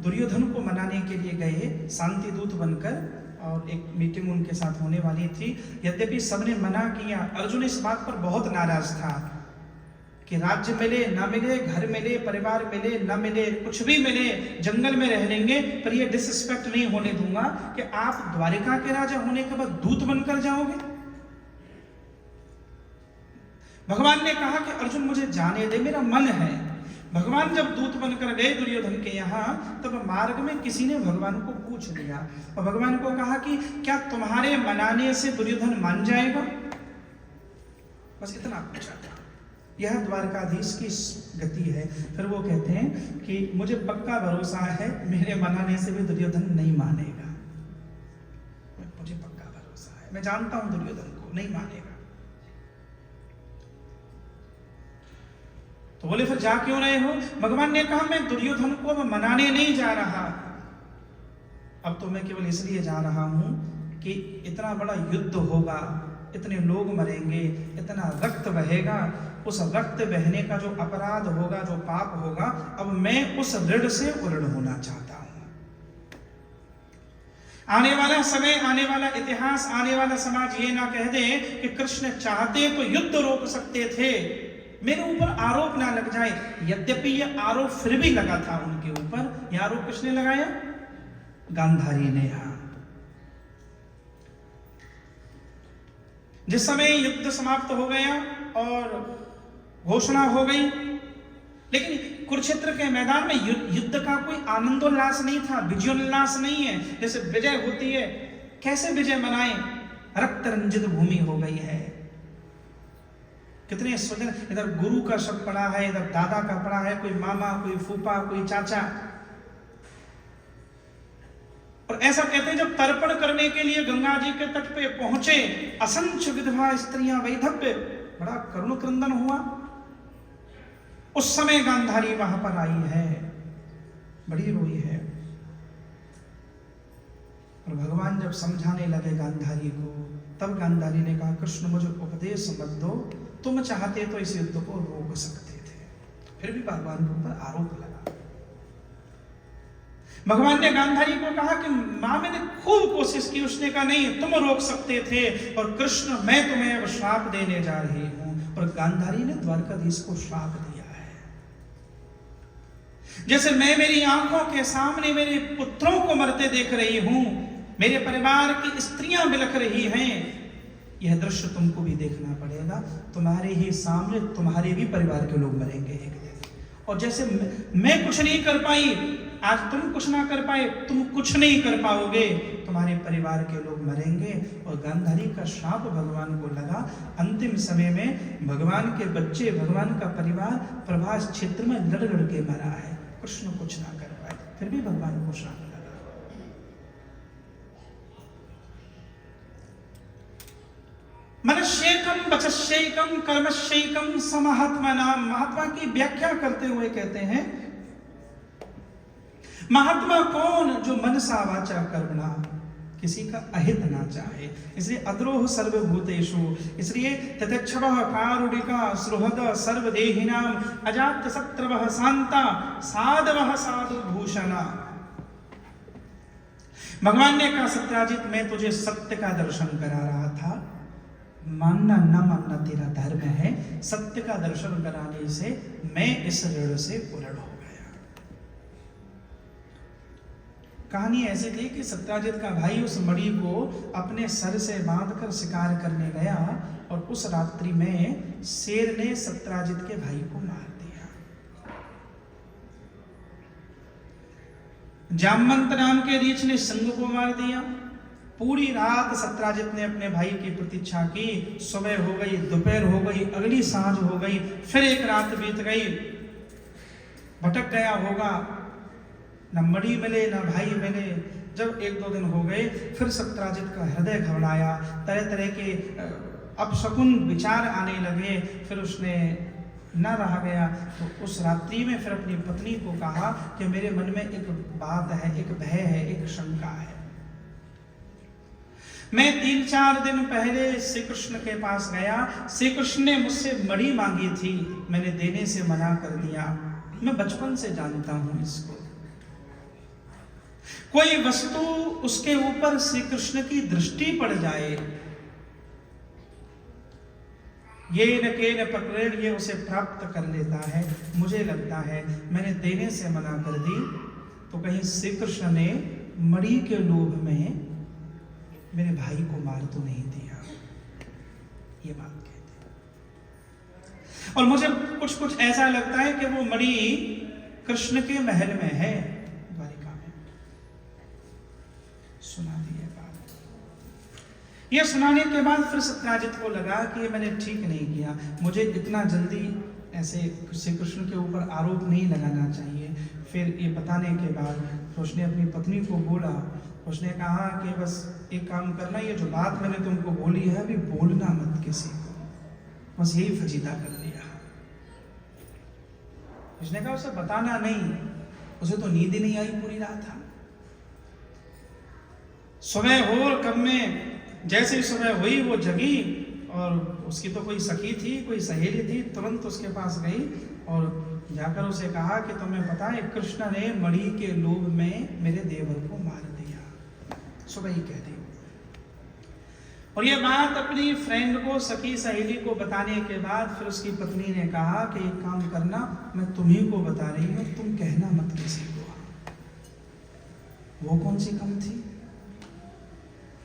S2: दुर्योधन को मनाने के लिए गए शांति दूत बनकर, और एक मीटिंग उनके साथ होने वाली थी, यद्यपि सबने मना किया, अर्जुन इस बात पर बहुत नाराज था कि राज्य मिले ना मिले, घर मिले, परिवार मिले ना मिले, कुछ भी मिले, जंगल में रह लेंगे, पर ये डिसरिस्पेक्ट नहीं होने दूंगा कि आप द्वारिका के राजा होने के बाद दूत बनकर जाओगे। भगवान ने कहा कि अर्जुन मुझे जाने दे, मेरा मन है। भगवान जब दूत बनकर गए दुर्योधन के यहाँ, तब मार्ग में किसी ने भगवान को पूछ लिया और भगवान को कहा कि क्या तुम्हारे मनाने से दुर्योधन मान जाएगा। बस इतना पूछा था। यह द्वारकाधीश की गति है। फिर वो कहते हैं कि मुझे पक्का भरोसा है मेरे मनाने से भी दुर्योधन नहीं मानेगा। मुझे पक्का भरोसा है, मैं जानता हूं दुर्योधन को नहीं मानेगा। तो बोले फिर जा क्यों रहे हो। भगवान ने कहा मैं दुर्योधन को अब मनाने नहीं जा रहा, अब तो मैं केवल इसलिए जा रहा हूं कि इतना बड़ा युद्ध होगा, इतने लोग मरेंगे, इतना रक्त बहेगा, उस रक्त बहने का जो अपराध होगा, जो पाप होगा, अब मैं उस ऋण से उऋण होना चाहता हूं। आने वाला समय, आने वाला इतिहास, आने वाला समाज ये ना कह दे कि कृष्ण चाहते तो युद्ध रोक सकते थे, मेरे ऊपर आरोप ना लग जाए। यद्यपि ये आरोप फिर भी लगा था उनके ऊपर। यह आरोप किसने लगाया? गांधारी ने। यहां जिस समय युद्ध समाप्त हो गया और घोषणा हो गई, लेकिन कुरुक्षेत्र के मैदान में युद्ध का कोई आनंदोल्लास नहीं था, विजयोल्लास नहीं है। जैसे विजय होती है, कैसे विजय मनाएं, रक्त रंजित भूमि हो गई है। कितने सुंदर, इधर गुरु का शब्द पड़ा है, इधर दादा का पड़ा है, कोई मामा, कोई फूफा, कोई चाचा। और ऐसा कहते हैं जब तर्पण करने के लिए गंगा जी के तट पे पहुंचे, असंख्य विधवा स्त्रियां वैधव्य, बड़ा करुण क्रंदन हुआ। उस समय गांधारी वहां पर आई है, बड़ी रोई है। और भगवान जब समझाने लगे गांधारी को, तब गांधारी ने कहा, कृष्ण मुझे उपदेश मत दो, तुम चाहते तो इस युद्ध को रोक सकते थे। फिर भी भगवान के ऊपर आरोप लगा। भगवान ने गांधारी को कहा कि मां मैंने खूब कोशिश की, उसने कहा नहीं तुम रोक सकते थे, और कृष्ण मैं तुम्हें अब श्राप देने जा रही हूं। और गांधारी ने द्वारकाधीश को श्राप दिया है, जैसे मैं मेरी आंखों के सामने मेरे पुत्रों को मरते देख रही हूं, मेरे परिवार की स्त्रियां बिलख रही हैं, यह दृश्य तुमको भी देखना पड़ेगा। तुम्हारे ही सामने तुम्हारे भी परिवार के लोग मरेंगे एक दिन। और जैसे मैं कुछ नहीं कर पाई, आज तुम कुछ ना कर पाए, तुम कुछ नहीं कर पाओगे, तुम्हारे परिवार के लोग मरेंगे। और गांधारी का श्राप भगवान को लगा। अंतिम समय में भगवान के बच्चे, भगवान का परिवार प्रभास क्षेत्र में लड़ लड़ के मरा है, कृष्ण कुछ ना कर पाए, फिर भी भगवान को श्राप लगा। मनश्येकम वचस्येकम कर्मश्येकम समहात्मना। महात्मा की व्याख्या करते हुए कहते हैं, महात्मा कौन? जो मनसा वाचा कर्मणा किसी का अहित ना चाहे। इसलिए अद्रोह सर्वभूतेषु, इसलिए तथक्षवः कारुणिका सुहृद सर्वदेहिनाम अजात शत्रवः शांता साधवः साधुभूषणा। भगवान ने कहा, सत्याजित मैं तुझे सत्य का दर्शन करा रहा था, मानना न मानना तेरा धर्म है। सत्य का दर्शन कराने से मैं इस ऋण से पूर्ण हो गया। कहानी ऐसी थी कि सत्याजित का भाई उस मणि को अपने सर से बांधकर शिकार करने गया, और उस रात्रि में शेर ने सत्याजित के भाई को मार दिया। जामवंत नाम के रीछ ने सिंह को मार दिया। पूरी रात सत्याजित ने अपने भाई की प्रतीक्षा की। सुबह हो गई, दोपहर हो गई, अगली सांझ हो गई, फिर एक रात बीत गई। भटक गया होगा, न मणि मिले न भाई मिले। जब एक दो दिन हो गए, फिर सत्याजित का हृदय घबराया, तरह तरह के अपशकुन विचार आने लगे। फिर उसने न रहा गया, तो उस रात्रि में फिर अपनी पत्नी को कहा कि मेरे मन में एक बात है, एक भय है, एक शंका है। मैं 3-4 दिन पहले श्री कृष्ण के पास गया, श्री कृष्ण ने मुझसे मणि मांगी थी, मैंने देने से मना कर दिया। मैं बचपन से जानता हूं इसको। कोई वस्तु उसके ऊपर श्री कृष्ण की दृष्टि पड़ जाए, ये न के न पकड़, ये उसे प्राप्त कर लेता है। मुझे लगता है मैंने देने से मना कर दी, तो कहीं श्री कृष्ण ने मणि के लोभ में मेरे भाई को मार तो नहीं दिया, ये बात कहते हैं। और मुझे कुछ कुछ ऐसा लगता है कि वो मणि कृष्ण के महल में है, द्वारिका में। सुना दी ये बात। ये सुनाने के बाद फिर सत्याजित को लगा कि मैंने ठीक नहीं किया, मुझे इतना जल्दी ऐसे श्री कृष्ण के ऊपर आरोप नहीं लगाना चाहिए। फिर ये बताने के बाद उसने अपनी पत्नी को बोला, उसने कहा कि बस एक काम करना, ये जो बात मैंने तुमको बोली है अभी बोलना मत किसी को, बस यही फजीदा कर दिया। उसने कहा उसे बताना नहीं, उसे तो नींद ही नहीं आई पूरी रात। सुबह हो कब में जैसे ही सुबह हुई वो जगी, और उसकी तो कोई सखी थी, कोई सहेली थी, तुरंत उसके पास गई और जाकर उसे कहा कि तुम्हें पता है कृष्ण ने मणि के लोभ में मेरे देवर को मार दिया। सुबह ही कह दी। और ये बात अपनी फ्रेंड को, सखी सहेली को बताने के बाद फिर उसकी पत्नी ने कहा कि एक काम करना, मैं तुम्ही को बता रही हूँ, तुम कहना मत किसी को। वो कौन सी कम थी?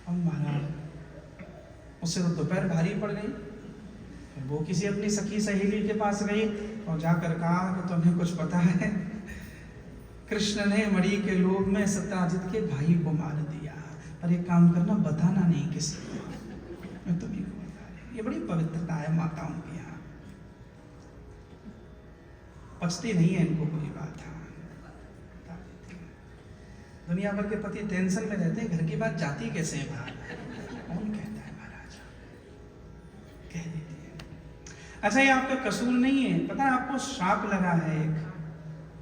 S2: अब महाराज उससे तो दोपहर भारी पड़ गई। वो किसी अपनी सखी सहेली के पास गई और जाकर कहा कि तुम्हें कुछ पता है, कृष्ण ने मणि के लोभ में सत्याजित के भाई को मार दिया, और एक काम करना, बताना नहीं किसी को, मैं तुम्हें को बता रही। ये बड़ी पवित्रता है माताओं के यहाँ। पचती नहीं है इनको कोई बात। दुनिया भर के पति टेंशन में रहते हैं, घर की बात जाती कैसे है बाहर, कौन कहता है महाराज, कह देती है। अच्छा ये आपका कसूर नहीं है, पता है आपको श्राप लगा है एक,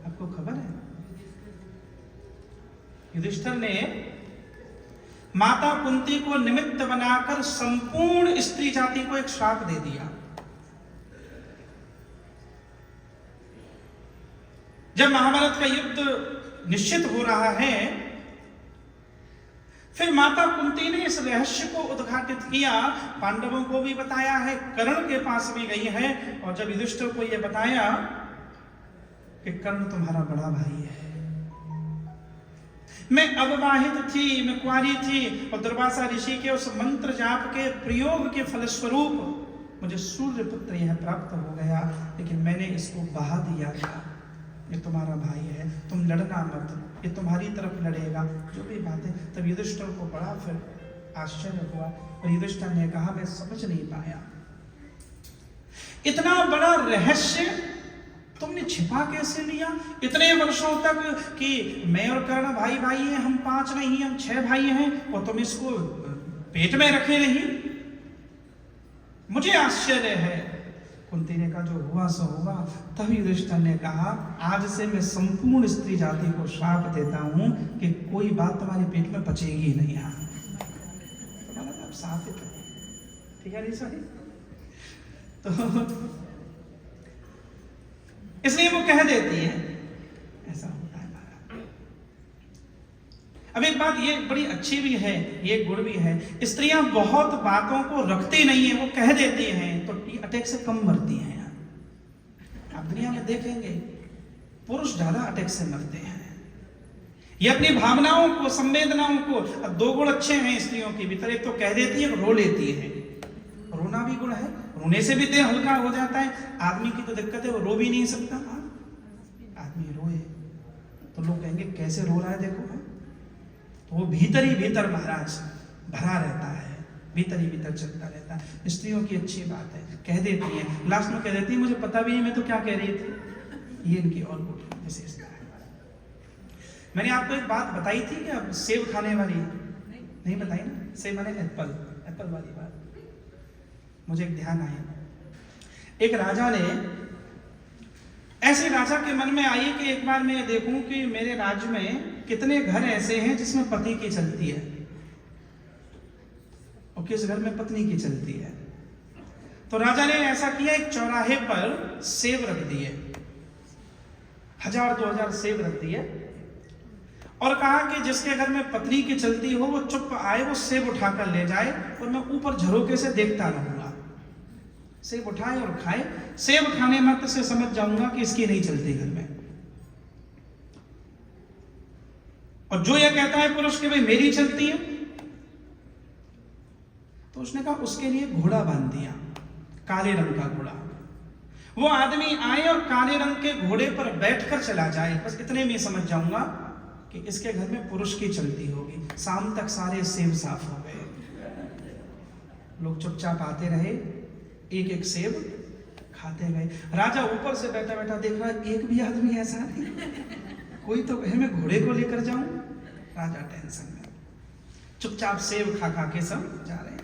S2: आपको खबर है? युधिष्ठिर ने माता कुंती को निमित्त बनाकर संपूर्ण स्त्री जाति को एक श्राप दे दिया। जब महाभारत का युद्ध निश्चित हो रहा है, फिर माता कुंती ने इस रहस्य को उद्घाटित किया, पांडवों को भी बताया है, कर्ण के पास भी गई है, और जब युधिष्ठिर को यह बताया कि कर्ण तुम्हारा बड़ा भाई है, मैं अविवाहित थी, मैं कुंवारी थी, और दुर्वासा ऋषि के उस मंत्र जाप के प्रयोग के फलस्वरूप मुझे सूर्य पुत्र यह प्राप्त हो गया, लेकिन मैंने इसको बहा दिया था। ये तुम्हारा भाई है, तुम लड़ना मत, ये तुम्हारी तरफ लड़ेगा, जो भी बातें। तब युधिष्ठिर को बड़ा फिर आश्चर्य हुआ, और युधिष्ठिर ने कहा मैं समझ नहीं पाया, इतना बड़ा रहस्य तुमने छिपा कैसे लिया इतने वर्षों तक, कि मैं और कर्ण भाई भाई हैं, हम 5 नहीं हम 6 भाई हैं, और तुम इसको पेट में रखे नहीं, मुझे आश्चर्य है। कुंती ने कहा जो हुआ सो हुआ। तब युधिष्ठिर ने कहा आज से मैं संपूर्ण स्त्री जाति को श्राप देता हूं कि कोई बात तुम्हारे पेट में पचेगी नहीं। आप साफ ठीक है नहीं सही? तो इसलिए वो कह देती है, ऐसा होता है महाराज। अब एक बात ये बड़ी अच्छी भी है, ये गुण भी है, स्त्रियां बहुत बातों को रखती नहीं है, वो कह देती हैं तो अटैक से कम मरती हैं। आप दुनिया में देखेंगे पुरुष ज्यादा अटैक से मरते हैं। ये अपनी भावनाओं को, संवेदनाओं को, अब 2 गुण अच्छे हैं स्त्रियों के भीतर, एक तो कह देती है, रो लेती है, रोना भी गुण है, रोने से भी देह हल्का हो जाता है। आदमी की तो दिक्कत है वो रो भी नहीं सकता, आदमी रोए तो लोग कहेंगे कैसे रो रहा है देखो, तो वो भीतर ही भीतर महाराज भरा रहता है, भीतर ही भीतर चलता रहता है। स्त्रियों की अच्छी बात है, कह देती है, लास्ट में कह देती है मुझे पता भी नहीं मैं तो क्या कह रही थी। ये इनकी और विशेषता है। मैंने आपको एक बात बताई थी कि अब सेब खाने वाली नहीं बताई ना, सेब माने एप्पल वाली बात मुझे एक ध्यान आया। एक राजा ने, ऐसे राजा के मन में आई कि एक बार मैं देखूं कि मेरे राज्य में कितने घर ऐसे हैं जिसमें पति की चलती है और किस घर में पत्नी की चलती है। तो राजा ने ऐसा किया, एक चौराहे पर सेब रख दिए, 1000-2000 सेब रख दिए, और कहा कि जिसके घर में पत्नी की चलती हो वो चुप आए, वो सेब उठाकर ले जाए और मैं ऊपर झरोके से देखता रहूंगा। सेब उठाए और खाए, सेब खाने मात्र से समझ जाऊंगा कि इसकी नहीं चलती घर में। और जो यह कहता है पुरुष कि भाई मेरी चलती है, तो उसने कहा उसके लिए घोड़ा बांध दिया, काले रंग का घोड़ा। वो आदमी आए और काले रंग के घोड़े पर बैठकर चला जाए, बस इतने में समझ जाऊंगा कि इसके घर में पुरुष की चलती होगी। शाम तक सारे सेब साफ हो गए, लोग चुपचाप आते रहे, एक एक सेब खाते गए। राजा ऊपर से बैठा बैठा देख रहा है, एक भी आदमी ऐसा नहीं, कोई तो कहे मैं घोड़े को लेकर जाऊं। राजा टेंशन में, चुपचाप सेब खा खा के सब जा रहे हैं।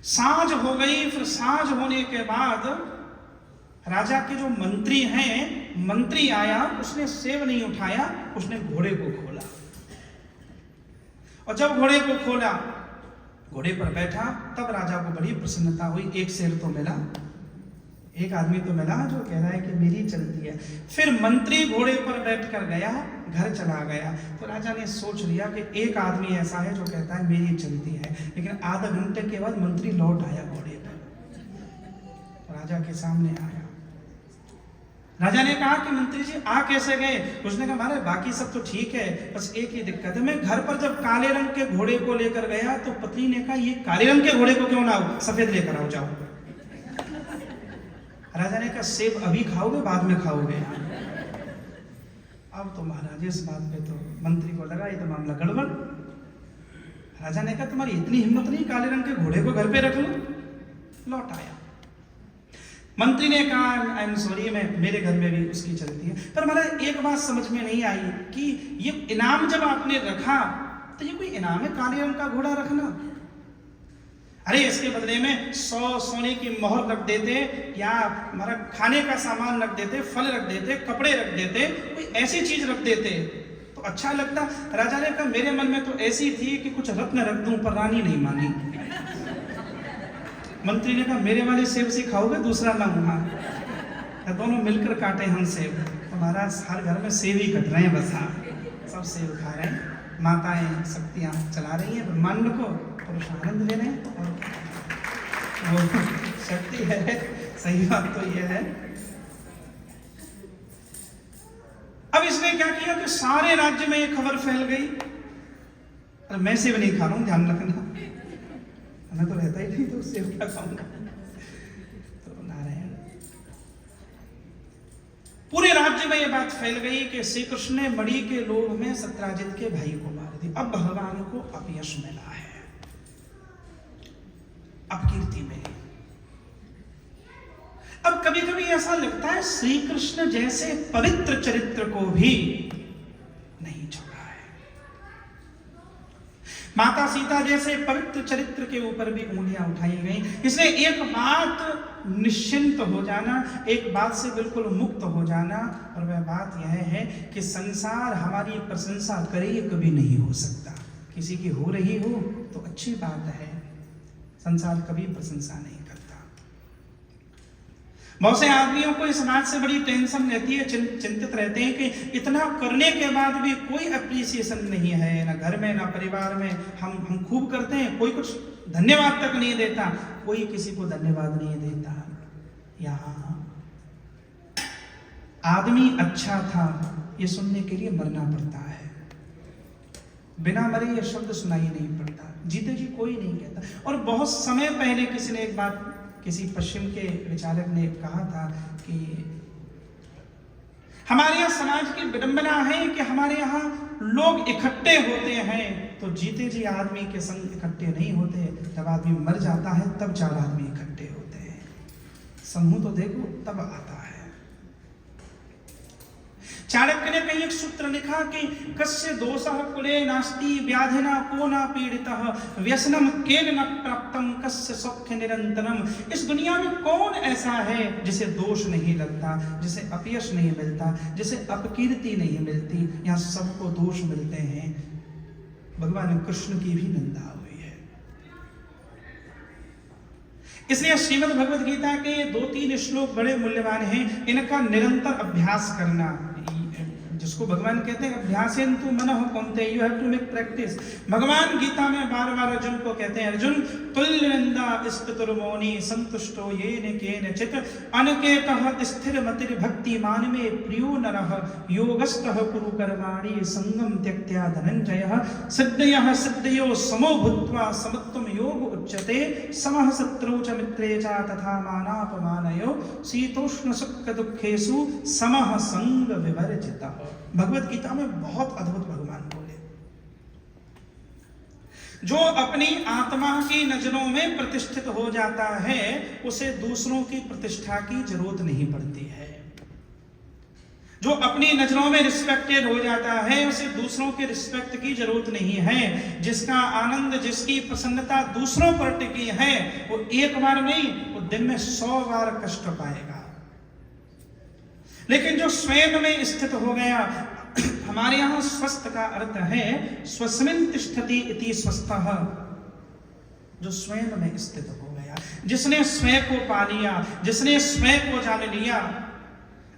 S2: सांझ हो गई, फिर सांझ होने के बाद राजा के जो मंत्री हैं, मंत्री आया, उसने सेब नहीं उठाया, उसने घोड़े को खोला, और जब घोड़े को खोला, घोड़े पर बैठा, तब राजा को बड़ी प्रसन्नता हुई, एक शेर तो मिला, एक आदमी तो मिला जो कह रहा है कि मेरी चलती है। फिर मंत्री घोड़े पर बैठकर गया, घर चला गया। तो राजा ने सोच लिया कि एक आदमी ऐसा है जो कहता है मेरी चलती है, लेकिन आधा घंटे के बाद मंत्री लौट आया घोड़े पर, तो राजा के सामने आया। राजा ने कहा कि मंत्री जी आ कैसे गए? उसने कहा महाराज बाकी सब तो ठीक है, बस एक ही दिक्कत है, मैं घर पर जब काले रंग के घोड़े को लेकर गया तो पत्नी ने कहा ये काले रंग के घोड़े को क्यों ना आओ, सफेद लेकर आओ, जाओ। राजा ने कहा सेब अभी खाओगे बाद में खाओगे? अब तो महाराज इस बात पे तो मंत्री को लगा ये तो मामला गड़बड़। राजा ने कहा तुम्हारी इतनी हिम्मत नहीं, काले रंग के घोड़े को घर पे रख लो। लौट आया, मंत्री ने कहा आई एम सॉरी, मेरे घर में भी उसकी चलती है। पर महाराज एक बात समझ में नहीं आई कि ये इनाम जब आपने रखा तो ये कोई इनाम है काले रंग का घोड़ा रखना? अरे इसके बदले में 100 सोने की मोहर रख देते, या हमारा खाने का सामान रख देते, फल रख देते, कपड़े रख देते, कोई ऐसी चीज रख देते तो अच्छा लगता। राजा ने कहा मेरे मन में तो ऐसी थी कि कुछ रत्न रख दूं, पर रानी नहीं मानी। मंत्री ने कहा मेरे वाले सेब से खाओगे, दूसरा लाऊंगा। दोनों मिलकर काटे हम सेब। तो महाराज हर घर में सेब ही कट रहे हैं, बस हाँ सब सेब खा रहे हैं, माताएं शक्तियां चला रही हैं, ब्रह्मांड को पुरुष आनंद ले रहे हैं, और वो शक्ति है। सही बात तो यह है। अब इसने क्या किया कि सारे राज्य में एक खबर फैल गई। अरे मैं सेब नहीं खा रहा हूं, ध्यान रखना, मैं तो रहता ही नहीं, तो सेब क्या खाऊंगा। तो नारायण, पूरे राज्य में यह बात फैल गई कि श्री कृष्ण ने मणि के लोभ में सत्राजित के भाई को मार दिया। अब भगवान को अपयश मिला है, अपकीर्ति मिली। अब कभी कभी ऐसा लगता है श्री कृष्ण जैसे पवित्र चरित्र को भी नहीं छोड़ा है। माता सीता जैसे पवित्र चरित्र के ऊपर भी उंगलियां उठाई गई। इसलिए एक बात निश्चिंत हो जाना, एक बात से बिल्कुल मुक्त हो जाना, और वह बात यह है कि संसार हमारी प्रशंसा करे ये कभी नहीं हो सकता। किसी की हो रही हो तो अच्छी बात है, संसार कभी प्रशंसा नहीं करता। बहुत से आदमियों को इस बात से बड़ी टेंशन रहती है, चिंतित रहते हैं कि इतना करने के बाद भी कोई अप्रिसिएशन नहीं है, ना घर में ना परिवार में। हम खूब करते हैं, कोई कुछ धन्यवाद तक नहीं देता, कोई किसी को धन्यवाद नहीं देता। यहाँ आदमी अच्छा था ये सुनने के लिए मरना पड़ता है, बिना मरे ये शब्द सुनाई नहीं पड़ता, जीते जी कोई नहीं कहता। और बहुत समय पहले किसी ने एक बात, किसी पश्चिम के विचारक ने कहा था कि हमारे यहाँ समाज की विडंबना है कि हमारे यहाँ लोग इकट्ठे होते हैं तो जीते जी आदमी के संग इकट्ठे नहीं होते, जब आदमी मर जाता है तब 4 आदमी इकट्ठे होते हैं। समूह तो देखो तब आता है। चाणक्य ने कहीं एक सूत्र लिखा कि कस्य दोषः कुले नास्ति व्याधिना को न पीड़ितः व्यसनम केन न प्राप्तम कस्य सौख्य निरंतरम। इस दुनिया में कौन ऐसा है जिसे दोष नहीं लगता, जिसे अपयश नहीं मिलता, जिसे अपकीर्ति नहीं मिलती। यहाँ सबको दोष मिलते हैं। भगवान कृष्ण की भी निंदा हुई है। इसलिए श्रीमद् भगवद गीता के 2-3 श्लोक बड़े मूल्यवान हैं, इनका निरंतर अभ्यास करना, जिसको भगवान कहते हैं अभ्यासेन्तु मनः कौन्तेय, you have to make practice. भगवान गीता में बार-बार अर्जुन को कहते हैं, अर्जुन तुल्य निंदा स्तुतिर्मौनी संतुष्टो येन केनचित् अनकेतः स्थिरमतिर् भक्तिमान में प्रियो नरः योगस्थः कुरु कर्माणि संगम त्यक्त्या धनंजयः सिद्धयः सिद्धयो समो भूत्वा समत्वं योग उच्यते समः शत्रौ च मित्रे च तथा मानापमानयो शीतोष्ण सुख दुखेषु समः संग विवर्जितः। भगवत गीता में बहुत अद्भुत भगवान बोले। जो अपनी आत्मा की नजरों में प्रतिष्ठित हो जाता है उसे दूसरों की प्रतिष्ठा की जरूरत नहीं पड़ती है। जो अपनी नजरों में रिस्पेक्टेड हो जाता है उसे दूसरों के रिस्पेक्ट की जरूरत नहीं है। जिसका आनंद, जिसकी प्रसन्नता दूसरों पर टिकी है वो एक बार नहीं, वो दिन में 100 बार कष्ट पाएगा। लेकिन जो स्वयं में स्थित हो गया, हमारे यहाँ स्वस्थ का अर्थ है स्वस्मिन् तिष्ठति इति स्वस्थः, जो स्वयं में स्थित हो गया, जिसने स्वयं को पा लिया, जिसने स्वयं को जान लिया,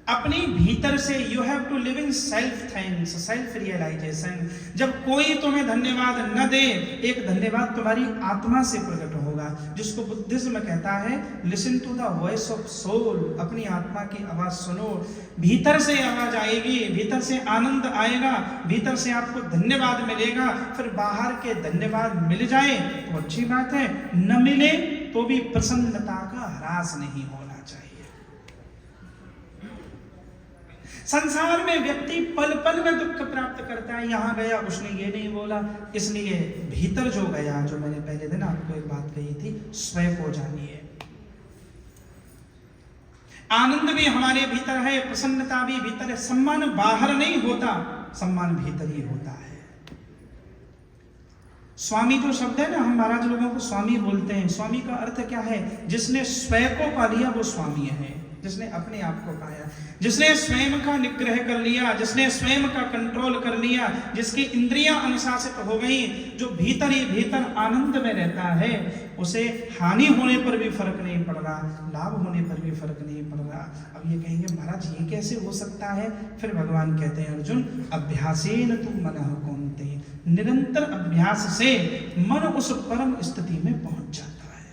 S2: अपनी भीतर से। You have to live in self thanks, self realization. जब कोई तुम्हें धन्यवाद न दे, एक धन्यवाद तुम्हारी आत्मा से प्रकट होगा, जिसको बुद्धिज्म कहता है listen to the voice of soul. अपनी आत्मा की आवाज सुनो, भीतर से आवाज आएगी, भीतर से आनंद आएगा, भीतर से आपको धन्यवाद मिलेगा। फिर बाहर के धन्यवाद मिल जाए तो अच्छी बात है, न मिले तो भी प्रसन्नता का ह्रास नहीं होना चाहिए। संसार में व्यक्ति पल पल में दुख प्राप्त करता है। यहां गया उसने ये नहीं बोला, इसलिए भीतर जो गया, जो मैंने पहले दिन आपको एक बात कही थी, स्वयं को जानिए। आनंद भी हमारे भीतर है, प्रसन्नता भी भीतर है। सम्मान बाहर नहीं होता, सम्मान भीतर ही होता है। स्वामी जो शब्द है ना, हम महाराज लोगों को स्वामी बोलते हैं। स्वामी का अर्थ क्या है? जिसने स्वयं को पा लिया वो स्वामी है, जिसने अपने आप को पाया, जिसने स्वयं का निग्रह कर लिया, जिसने स्वयं का कंट्रोल कर लिया, जिसकी इंद्रियां अनुशासित हो गई, जो भीतर ही भीतर आनंद में रहता है, उसे हानि होने पर भी फर्क नहीं पड़ रहा, लाभ होने पर भी फर्क नहीं पड़ रहा। अब ये कहेंगे महाराज ये कैसे हो सकता है? फिर भगवान कहते हैं अर्जुन, अभ्यासेन तु मनः कौन्ते, निरंतर अभ्यास से मन उस परम स्थिति में पहुंच जाता है।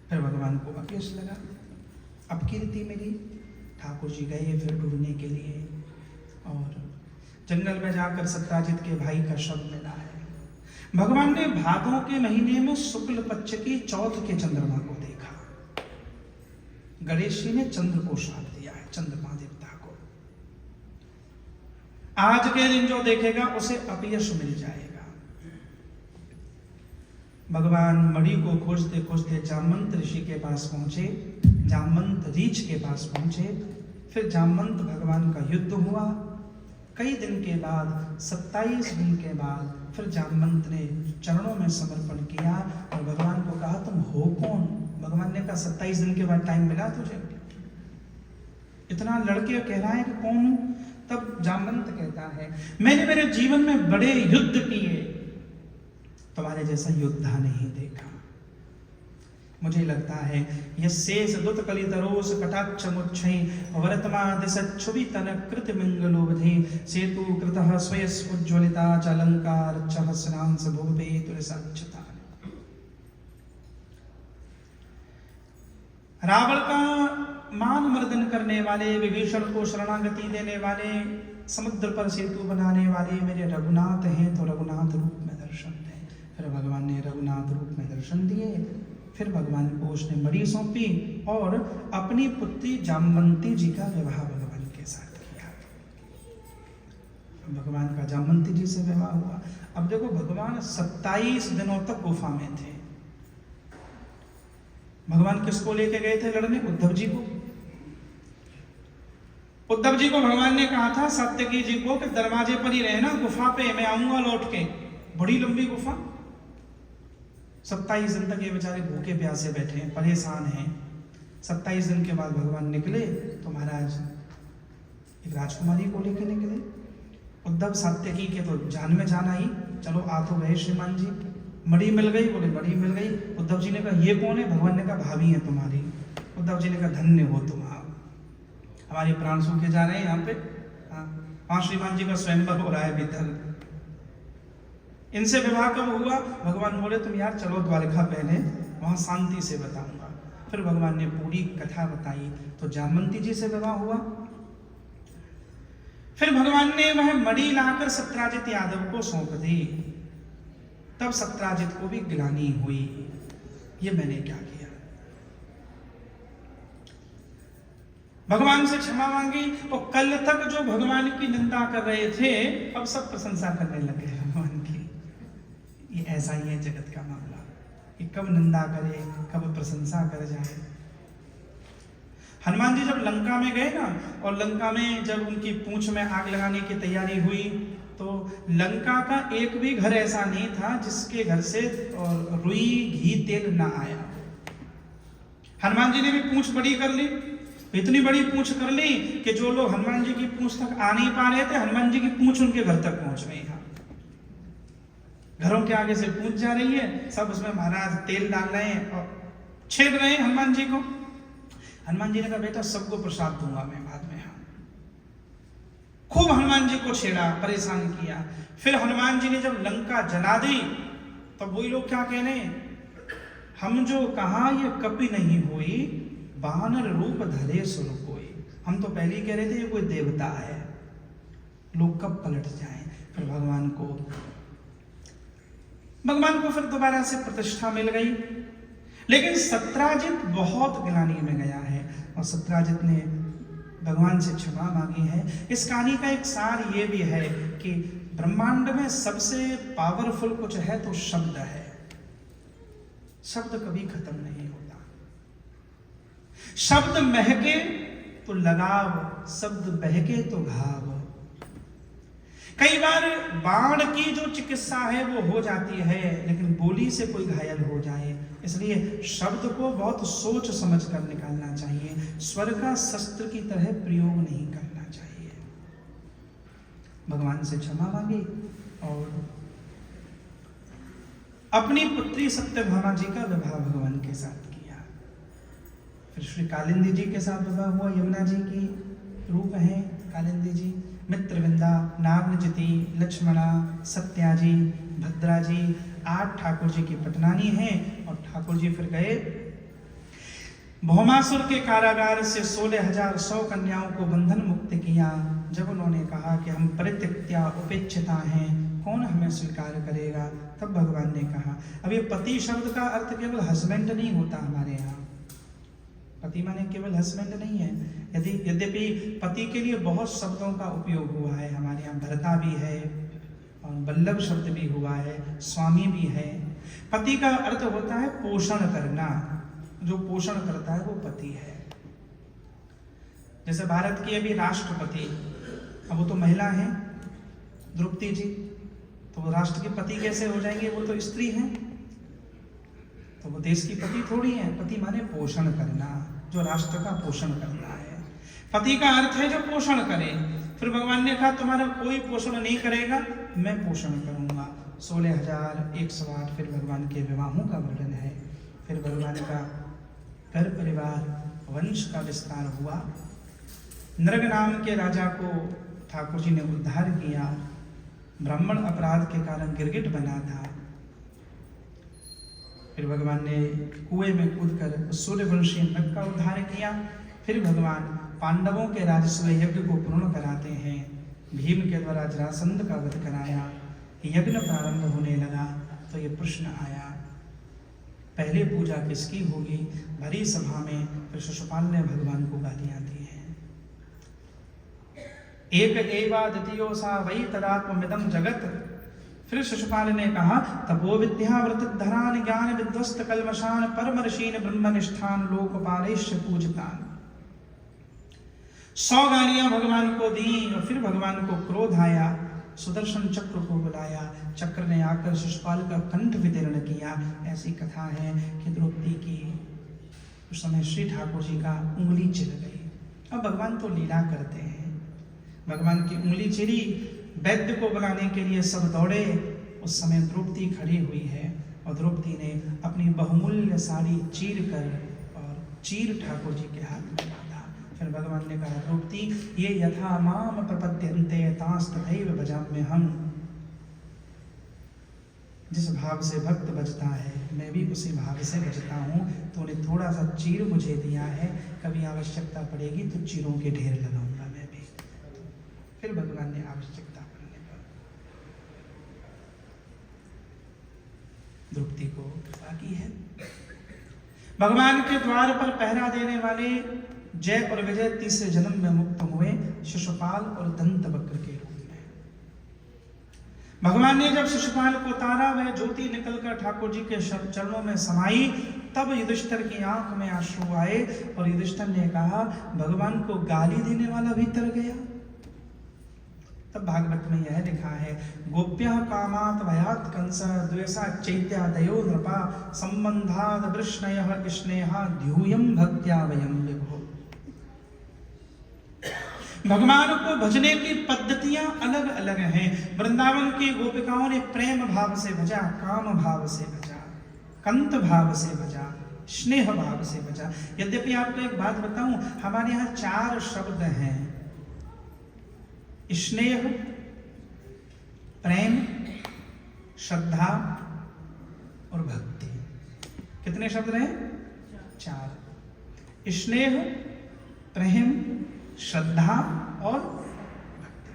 S2: फिर भगवान को अकेश लगा, अब कीर्ति मिली। ठाकुर जी गए फिर ढूंढने के लिए, और जंगल में जाकर सत्याजित के भाई का शव मिला है। भगवान ने भादों के महीने में शुक्ल पक्ष की चौथ के चंद्रमा को देखा। गणेश जी ने चंद्र को श्राप दिया है, चंद्रमा देवता को। आज के दिन जो देखेगा उसे अपयश मिल जाएगा। भगवान मणि को खोजते खोजते जामवंत ऋषि के पास पहुंचे, जामवंत रीछ के पास पहुंचे। फिर जामवंत भगवान का युद्ध हुआ। कई दिन के बाद, 27 दिन के बाद, फिर जामवंत ने चरणों में समर्पण किया और भगवान को कहा तुम हो कौन? भगवान ने कहा 27 दिन के बाद टाइम मिला तुझे? इतना लड़के कह रहा है कि कौन हूं? तब जामवंत कहता है मैंने मेरे जीवन में बड़े युद्ध किए, तुम्हारे जैसा योद्धा नहीं देखा। मुझे लगता है यस्येष दुत कलितरोष कटाक्ष मुच्छै वर्तमादिशुभि तन कृत मंगलोवधि सेतु कृतः स्वयस उज्ज्वलिता च अलंकार चहस्रांस भुवपे तुलसाक्षता। रावण का मान मर्दन करने वाले, विभीषण को शरणागति देने वाले, समुद्र पर सेतु बनाने वाले मेरे रघुनाथ हैं, तो रघुनाथ रूप में दर्शन दें। फिर भगवान ने रघुनाथ रूप में दर्शन दिए। फिर भगवान को उसने मणि सौंपी और अपनी पुत्री जामवंती जी का विवाह भगवान के साथ किया। भगवान का जामवंती जी से विवाह हुआ। अब देखो भगवान 27 दिनों तक गुफा में थे। भगवान किसको लेके गए थे लड़ने? उद्धव जी को। उद्धव जी को भगवान ने कहा था सत्यकी जी को कि दरवाजे पर ही रहना, गुफा पे मैं आऊंगा लौट के। बड़ी लंबी गुफा, 27 दिन तक ये बेचारे भूखे प्यासे बैठे हैं, परेशान हैं। 27 दिन के बाद भगवान निकले तो महाराज एक राजकुमारी को लेके निकले। उद्धव सात्यकी के तो जान में जान आई, चलो आ तो गए श्रीमान जी। मणि मिल गई, बोले मणि मिल गई। उद्धव जी ने कहा ये कौन है? भगवान ने कहा भाभी है तुम्हारी। उद्धव जी ने कहा धन्य हो तुम, हमारे प्राण सूखे जा रहे हैं यहाँ पे। वहां श्रीमान जी का स्वयंवर हो रहा है भीतर। इनसे विवाह कब हुआ? भगवान बोले तुम यार चलो द्वारका, पहले वहां शांति से बताऊंगा। फिर भगवान ने पूरी कथा बताई तो जामवंती जी से विवाह हुआ। फिर भगवान ने वह मणि लाकर सत्याजित यादव को सौंप दी। तब सत्याजित को भी ग्लानि हुई, ये मैंने क्या किया। भगवान से क्षमा मांगी और कल तक जो भगवान की निंदा कर रहे थे अब सब प्रशंसा करने लगे भगवान की। ये ऐसा ही है जगत का मामला, ये कब निंदा करे कब प्रशंसा कर जाए। हनुमान जी जब लंका में गए ना, और लंका में जब उनकी पूंछ में आग लगाने की तैयारी हुई तो लंका का एक भी घर ऐसा नहीं था जिसके घर से रुई घी तेल ना आया। हनुमान जी ने भी पूंछ बड़ी कर ली, इतनी बड़ी पूंछ कर ली कि जो लोग हनुमान जी की पूंछ तक आ नहीं पा रहे थे, हनुमान जी की पूंछ उनके घर तक पहुंच गई। घरों के आगे से पूंछ जा रही है, सब उसमें महाराज तेल डाल रहे हैं और छेद रहे हैं हनुमान जी को। हनुमान जी ने कहा बेटा सबको प्रसाद दूंगा मैं बाद में। खूब हनुमान जी को छेड़ा, परेशान किया। फिर हनुमान जी ने जब लंका जला दी तो वही लोग क्या कहने, हम जो कहा ये कपि नहीं हुई, बानर रूप धरे सुर कोई। हम तो पहले ही कह रहे थे ये कोई देवता है, लोग कब पलट जाएं। फिर भगवान को फिर दोबारा से प्रतिष्ठा मिल गई। लेकिन सत्याजित बहुत ग्लानि में गया है और सत्याजित ने भगवान से क्षमा मांगी है। इस कहानी का एक सार ये भी है कि ब्रह्मांड में सबसे पावरफुल कुछ है तो शब्द है। शब्द कभी खत्म नहीं होता। शब्द महके तो लगाव, शब्द बहके तो घाव। कई बार बाण की जो चिकित्सा है वो हो जाती है, लेकिन बोली से कोई घायल हो जाए, इसलिए शब्द को बहुत सोच समझ कर निकालना चाहिए। स्वर का शस्त्र की तरह प्रयोग नहीं करना चाहिए। भगवान से क्षमा मांगी और अपनी पुत्री सत्यभामा जी का विवाह भगवान के साथ किया। फिर श्री कालिंदी जी के साथ विवाह हुआ। यमुना जी की रूप है कालिंदी जी, मित्रविंदा, नागनजती, लक्ष्मणा, सत्या जी, भद्रा जी, 8 ठाकुर जी की पटनानी हैं। और ठाकुर जी फिर गए भौमासुर के कारागार से 16,100 कन्याओं को बंधन मुक्त किया। जब उन्होंने कहा कि हम परित्यक्त्या उपेक्षिता हैं, कौन हमें स्वीकार करेगा, तब भगवान ने कहा, अब ये पति शब्द का अर्थ केवल हस्बैंड नहीं होता हमारे यहाँ। पति माने केवल हस्बैंड नहीं है, यद्यपि पति के लिए बहुत शब्दों का उपयोग हुआ है। हमारे यहाँ भर्ता भी है और बल्लभ शब्द भी हुआ है, स्वामी भी है। पति का अर्थ होता है पोषण करना, जो पोषण करता है वो पति है। जैसे भारत की अभी राष्ट्रपति, अब वो तो महिला है द्रौपदी जी, तो वो राष्ट्र के पति कैसे हो जाएंगे, वो तो स्त्री हैं, तो वो देश की पति थोड़ी है। पति माने पोषण करना, जो राष्ट्र का पोषण करना है। पति का अर्थ है जो पोषण करे। फिर भगवान ने कहा तुम्हारा कोई पोषण नहीं करेगा, मैं पोषण करूंगा। 16,108 फिर भगवान के विवाहों का वर्णन है। फिर भगवान का घर परिवार वंश का विस्तार हुआ। नृग नाम के राजा को ठाकुर जी ने उद्धार किया। ब्राह्मण अपराध के कारण गिरगिट बना था। फिर भगवान ने कुएं में कूदकर सूर्यवंशी नृग का उद्धार किया। फिर भगवान पांडवों के राजस्व यज्ञ को पूर्ण कराते हैं। भीम के द्वारा जरासंध का वध कराया। यज्ञ प्रारंभ होने लगा तो ये प्रश्न आया, पहले पूजा किसकी होगी? भरी सभा में फिर शिशुपाल ने भगवान को गालियां दी हैं। एक एवा द्वितीयो सा वही तदात्ममिदं जगत। फिर शिशुपाल ने कहा, तपो विद्या व्रत धरान ज्ञान विध्वस्त कल्मशान परमर्षीन ब्रह्मनिष्ठान लोकपालेश पूजितान। 100 गालियां भगवान को दी और फिर भगवान को क्रोध आया। सुदर्शन चक्र को बुलाया, चक्र ने आकर शिशुपाल का कंठ विदीर्ण किया। ऐसी कथा है कि द्रौपदी की उस समय श्री ठाकुर जी का उंगली चिर गई। अब भगवान तो लीला करते हैं, भगवान की उंगली चिरी। वैद्य को बुलाने के लिए सब दौड़े। उस समय द्रौपदी खड़ी हुई है और द्रौपदी ने अपनी बहुमूल्य साड़ी चीर कर और चीर ठाकुर जी के हाथ में बांधा। फिर भगवान ने कहा, द्रौपदी ये यथा माम प्रपद्यन्ते तांस्तथैव भजाम्यहम्। जिस भाव से भक्त बजता है मैं भी उसी भाव से बजता हूँ। तो उन्हें थोड़ा सा चीर मुझे दिया है, कभी आवश्यकता पड़ेगी तो चीरों के ढेर लगाऊंगा मैं भी। फिर भगवान ने आवश्यकता पड़ने पर द्रौपदी को कृपा की है। भगवान के द्वार पर पहरा देने वाले जय और विजय तीसरे जन्म में मुक्त हुए शिशुपाल और दंतवक्र के रूप में। भगवान ने जब शिशुपाल को उतारा, वह ज्योति निकलकर ठाकुर जी के चरणों में समाई। तब युधिष्ठिर की आंख में आंसू आए और युधिष्ठिर ने कहा, भगवान को गाली देने वाला भी तर गया। तब भागवत में यह लिखा है, गोप्यः कामात् भयात् कंस द्वेषात् चैत्यादयो नृपा संबंधाद् वृष्णयः स्नेहात् ध्यूयं भक्त्या वयं विभो। भगवान को भजने की पद्धतियां अलग अलग हैं। वृंदावन की गोपिकाओं ने प्रेम भाव से भजा, काम भाव से भजा, कंत भाव से भजा, स्नेह भाव से भजा। यद्यपि आपको एक बात बताऊं, हमारे यहाँ 4 शब्द हैं, स्नेह, प्रेम, श्रद्धा और भक्ति। कितने शब्द रहे? 4। स्नेह, प्रेम, श्रद्धा और भक्ति।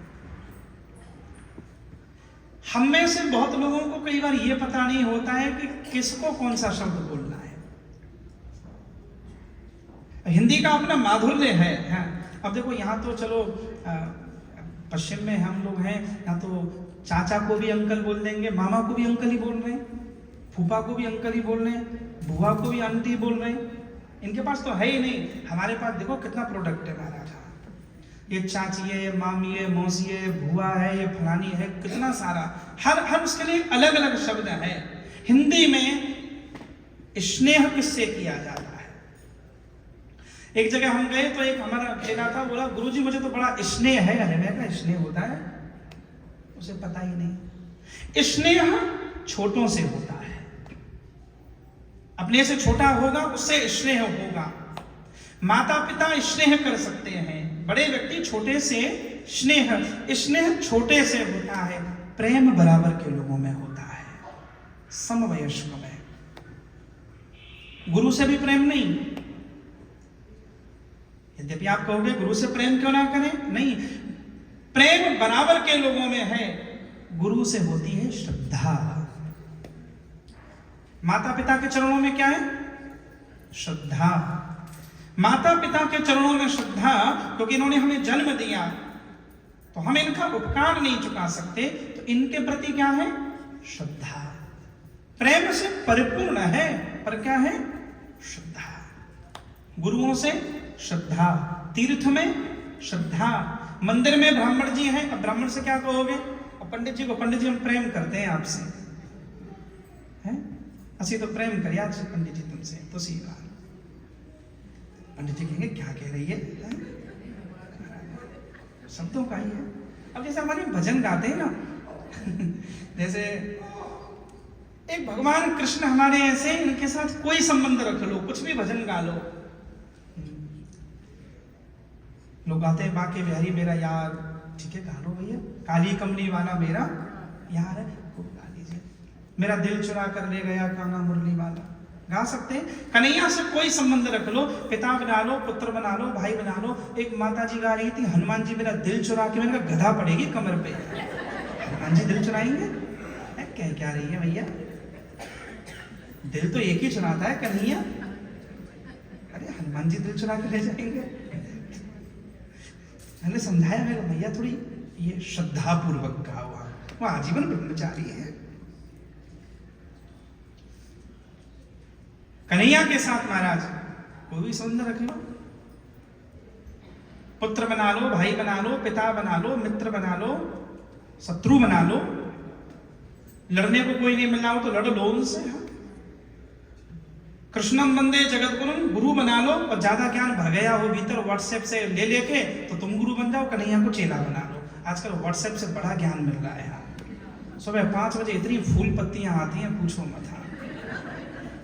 S2: हम में से बहुत लोगों को कई बार यह पता नहीं होता है कि किसको कौन सा शब्द बोलना है। हिंदी का अपना माधुर्य है। अब देखो, यहाँ तो चलो पश्चिम में हम लोग हैं, यहाँ तो चाचा को भी अंकल बोल देंगे, मामा को भी अंकल ही बोल रहे हैं, फूफा को भी अंकल ही बोल रहे हैं, बुआ को भी आंटी बोल रहे हैं। इनके पास तो है ही नहीं, हमारे पास देखो कितना प्रोडक्ट है महाराज। ये चाची है, ये मामी है, मौसी है, बुआ है, ये फलानी है, कितना सारा, हर उसके लिए अलग अलग शब्द है। हिंदी में स्नेह किससे किया जाता है? एक जगह हम गए तो एक हमारा बेटा था, बोला गुरुजी मुझे तो बड़ा स्नेह है। अरे मैं क्या स्नेह होता है, उसे पता ही नहीं। स्नेह छोटों से होता है, अपने से छोटा होगा उससे स्नेह होगा। माता पिता स्नेह कर सकते हैं, बड़े व्यक्ति छोटे से स्नेह छोटे से होता है, प्रेम बराबर के लोगों में होता है, समवयस्क में। गुरु से भी प्रेम नहीं। यद्यपि आप कहोगे गुरु से प्रेम क्यों ना करें, नहीं, प्रेम बराबर के लोगों में है। गुरु से होती है श्रद्धा। माता पिता के चरणों में क्या है? श्रद्धा। माता पिता के चरणों में श्रद्धा, क्योंकि इन्होंने हमें जन्म दिया तो हम इनका उपकार नहीं चुका सकते, तो इनके प्रति क्या है? श्रद्धा। प्रेम से परिपूर्ण है, पर क्या है? श्रद्धा। गुरुओं से श्रद्धा, तीर्थ में श्रद्धा, मंदिर में ब्राह्मण जी हैं, अब ब्राह्मण से क्या कहोगे? और पंडित जी को, पंडित जी हम प्रेम करते हैं आपसे, हैं? असी तो प्रेम करिए आपसे पंडित जी तुमसे, तो सी बात। पंडित जी कहेंगे क्या कह रही है? शब्दों का ही है। अब जैसे हमारे भजन गाते हैं ना जैसे एक भगवान कृष्ण हमारे ऐसे, इनके साथ कोई संबंध रख लो, कुछ भी भजन गा लो, लोग गाते हैं बाके बिहारी मेरा यार, ठीक है गा लो भैया। काली कमली वाला मेरा यार है, खूब गा लीजिए। मेरा दिल चुरा कर ले गया काना मुरली वाला, गा सकते हैं। कन्हैया से कोई संबंध रख लो, पिता बना लो, पुत्र बना लो, भाई बना लो। एक माता जी गा रही थी, हनुमान जी मेरा दिल चुरा के, मैंने कहा गधा पड़ेगी कमर पे, हनुमान जी दिल चुराएंगे? क्या रही है भैया, दिल तो एक ही चुराता है कन्हैया, अरे हनुमान जी दिल चुरा के ले जाएंगे? मैंने समझाया, मेरे भैया थोड़ी ये श्रद्धा पूर्वक कहा हुआ, वो आजीवन ब्रह्मचारी है। कन्हैया के साथ महाराज कोई भी संबंध रख लो, पुत्र बना लो, भाई बना लो, पिता बना लो, मित्र बना लो, शत्रु बना लो। लड़ने को कोई नहीं मिल रहा हो तो लड़ लो उनसे। कृष्णम वंदे जगत गुरुम, गुरु बना लो, और ज्यादा ज्ञान भर गया हो भीतर व्हाट्सएप से ले लेके, तो तुम गुरु बन जाओ, कन्हैया को चेला बना लो। आजकल व्हाट्सएप से बड़ा ज्ञान मिल रहा है। सुबह 5 बजे इतनी फूल पत्तियां आती हैं, पूछो मत।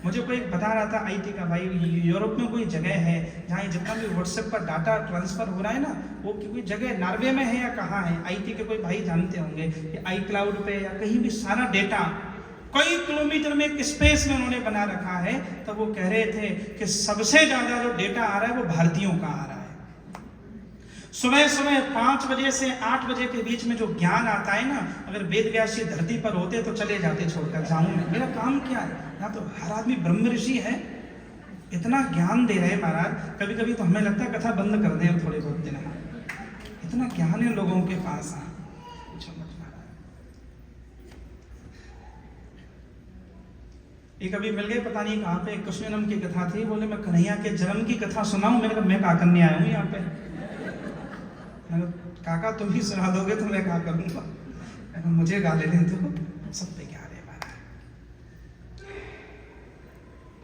S2: मुझे कोई बता रहा था आईटी का भाई, यूरोप में कोई जगह है जहाँ जितना भी व्हाट्सएप पर डाटा ट्रांसफर हो रहा है ना, वो कोई जगह नॉर्वे में है या कहाँ है, आईटी के कोई भाई जानते होंगे, आई क्लाउड पे या कहीं भी सारा डेटा कई किलोमीटर में एक स्पेस में उन्होंने बना रखा है। तब वो कह रहे थे कि सबसे ज्यादा जो डेटा आ रहा है वो भारतीयों का आ रहा है। सुबह सुबह 5 बजे से 8 बजे के बीच में जो ज्ञान आता है ना, अगर वेद व्यास जी धरती पर होते तो चले जाते छोड़कर, जाऊं मैं, मेरा काम क्या है? यहाँ तो हर आदमी ब्रह्म ऋषि है, इतना ज्ञान दे रहे हैं महाराज। कभी कभी तो हमें लगता है कथा बंद कर दें थोड़े बहुत दिन, इतना ज्ञान है लोगों के पास। एक अभी मिल गए, पता नहीं कहाँ पे, कृष्णनम की कथा थी, बोले मैं कन्हैया के जन्म की कथा सुनाऊं। मैंने कहा मैं क्या करने आया हूँ यहाँ पे? काका तुम ही सुना दोगे तो मैं क्या करूंगा, मुझे गा लेने दो। सब पे क्या है महाराज,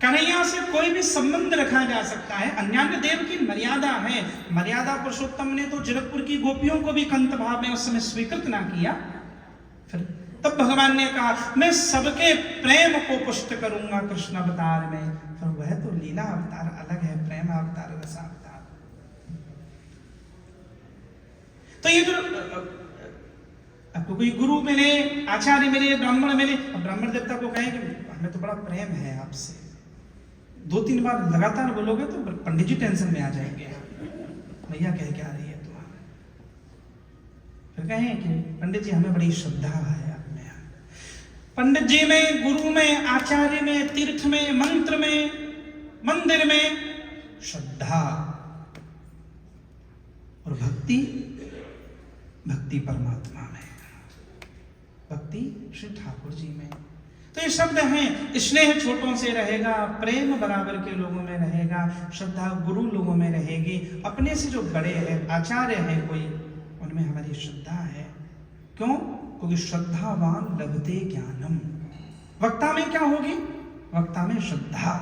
S2: कन्हैया से कोई भी संबंध रखा जा सकता है। अन्यान्य देव की मर्यादा है। मर्यादा पुरुषोत्तम ने तो जनकपुर की गोपियों को भी कंत भाव में उस समय स्वीकृत ना किया। फिर तब भगवान ने कहा मैं सबके प्रेम को पुष्ट करूंगा कृष्ण अवतार में। फिर वह तो लीला अवतार अलग है, प्रेम अवतार, रस अवतार। तो ये जो आपको कोई गुरु मिले, आचार्य मिले, ब्राह्मण मिले, अब ब्राह्मण देवता को कहें कि हमें तो बड़ा प्रेम है आपसे, 2-3 बार लगातार बोलोगे तो पंडित जी टेंशन में आ जाएंगे, भैया कह क्या रही है तुम्हारा। फिर कहें कि पंडित जी हमें बड़ी श्रद्धा है आप में। पंडित जी में, गुरु में, आचार्य में, तीर्थ में, मंत्र में, मंदिर में श्रद्धा और भक्ति। भक्ति परमात्मा में, भक्ति श्री ठाकुर जी में, तो ये शब्द हैं। स्नेह छोटों से रहेगा, प्रेम बराबर के लोगों में रहेगा, श्रद्धा गुरु लोगों में रहेगी। अपने से जो बड़े हैं, आचार्य हैं कोई, उनमें हमारी श्रद्धा है। क्यों? क्योंकि श्रद्धावान लभते ज्ञानम। वक्ता में क्या होगी? वक्ता में श्रद्धा।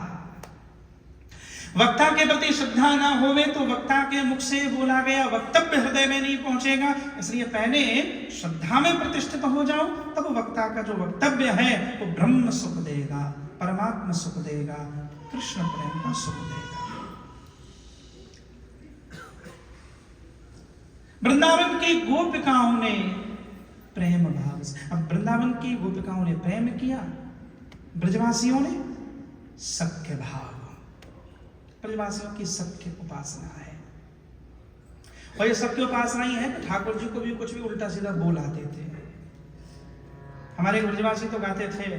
S2: वक्ता के प्रति श्रद्धा ना होवे तो वक्ता के मुख से बोला गया वक्तव्य हृदय में नहीं पहुंचेगा। इसलिए पहले श्रद्धा में प्रतिष्ठित हो जाओ, तब वक्ता का जो वक्तव्य है वो ब्रह्म सुख देगा, परमात्मा सुख देगा, कृष्ण प्रेम का सुख देगा। वृंदावन की गोपिकाओं ने प्रेम भाव से, अब वृंदावन की गोपिकाओं ने प्रेम किया, ब्रजवासियों ने सख्य भाव। ब्रजवासियों की सख्य उपासना है, और ये सख्य उपासना ही है। ठाकुर जी को भी कुछ भी उल्टा सीधा बोल आते थे। हमारे ब्रजवासी तो गाते थे,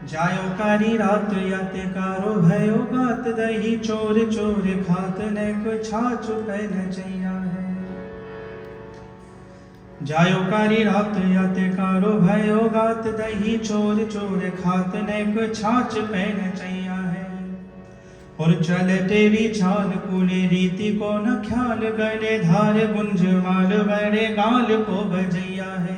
S2: जायो कारी रात याते कारो भयो गात दही चोर चोर खात ने को छाछ पहन चैया है। जायो कारी रात याते कारो भयो गात दही चोर चोर खात ने को छाछ पहन चैया है। और चलते विचाल कुले रीति को न ख्याल, गले धार गुंज माल बड़े गाल को बजैया है।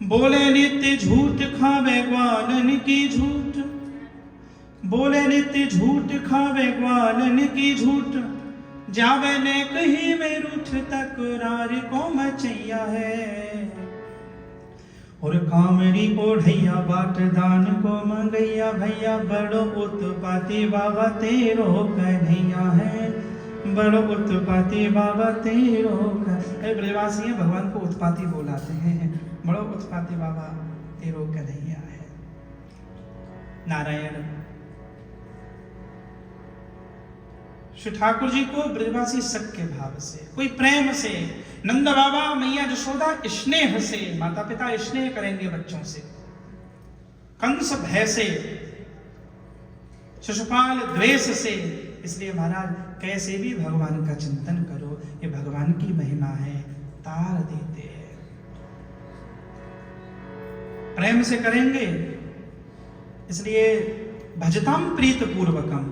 S2: बोले नित्य झूठ खावे ग्वालन की झूठ, बोले नित्य झूठ खावे ग्वालन की झूठ, जावे ने कही में रूठ तकरार को मचैया है। और कामरी ओढ़ैया बाट दान को मंगैया भैया, बड़ो उत्पाती बाबा तेरो कन्हैया है, बड़ो उत्पाती बाबा तेरो ब्रजवासी हैं, भगवान को उत्पाती बोलाते हैं, बड़ो उत्पाती बाबा तेरो कन्हैया है। नारायण श्री ठाकुर जी को ब्रजवासी सख्य भाव से, कोई प्रेम से, नंद बाबा मैया जशोदा स्नेह से, माता पिता स्नेह करेंगे बच्चों से, कंस भय से, शिशुपाल द्वेष से। इसलिए महाराज कैसे भी भगवान का चिंतन करो, ये भगवान की महिमा है, तार देते हैं। प्रेम से करेंगे, इसलिए भजताम प्रीत पूर्वकम,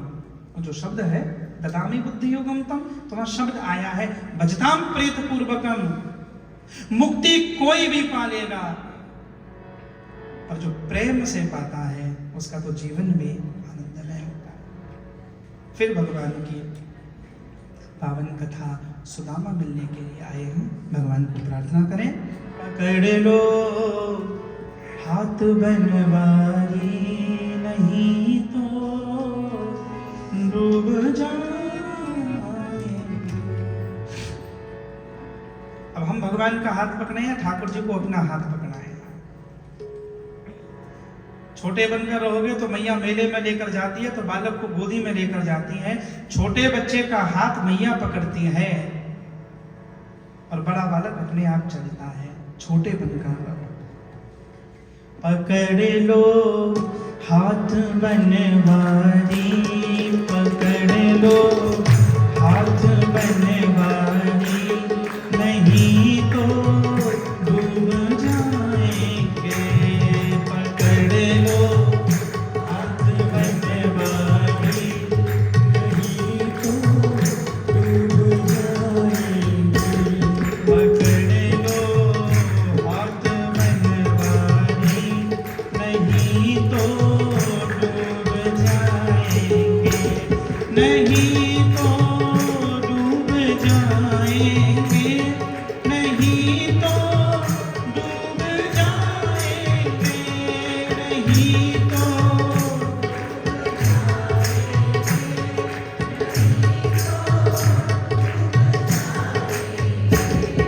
S2: जो शब्द है ददामी बुद्धि योगम तम, तुम्हारा शब्द आया है भजताम प्रीत पूर्वकम। मुक्ति कोई भी पालेगा, पर जो प्रेम से पाता है उसका तो जीवन भी आनंदमय होगा। फिर भगवान की पावन कथा सुदामा मिलने के लिए आए हैं, भगवान की प्रार्थना करें। पकड़ लो हाथ बनवारी, नहीं तो डूब जाएंगे। अब हम भगवान का हाथ पकड़े हैं, ठाकुर जी को अपना हाथ पकड़ना है। छोटे बनकर रहोगे तो मैया मेले में लेकर जाती है, तो बालक को गोदी में लेकर जाती है। छोटे बच्चे का हाथ मैया पकड़ती है और बड़ा बालक अपने आप चलता है। छोटे बनकर रहो, पकड़ लो हाथ बनवारी, पकड़ लो हाथ बनवारी, नहीं तो डूब जाएंगे। पकड़ लो हाथ बनवारी, नहीं तो डूब जाएंगे। पकड़ लो हाथ बनवारी, नहीं तो नहीं तो डूब जाएंगे, नहीं तो डूब जाएंगे, नहीं तो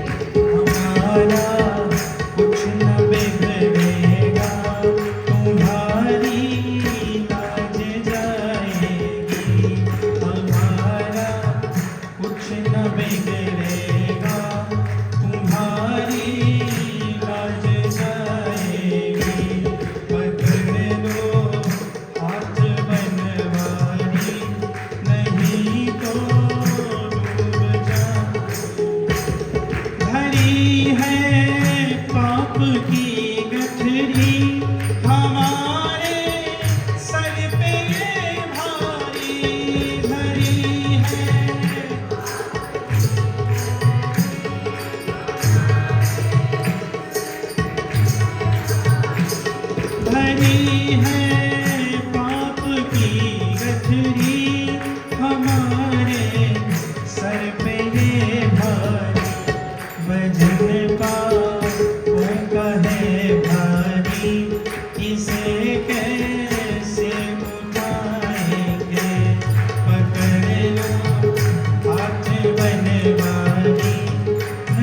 S2: हमारा कुछ न बिगड़ेगा, तुम्हारी लाज जाएगी। हमारा कुछ न बिगड़ेगा, तुम्हारी लाज जाएगी। पकड़ लो हाथ बनवारी, नहीं तो डूब जा। धरी है पाप की गठरी,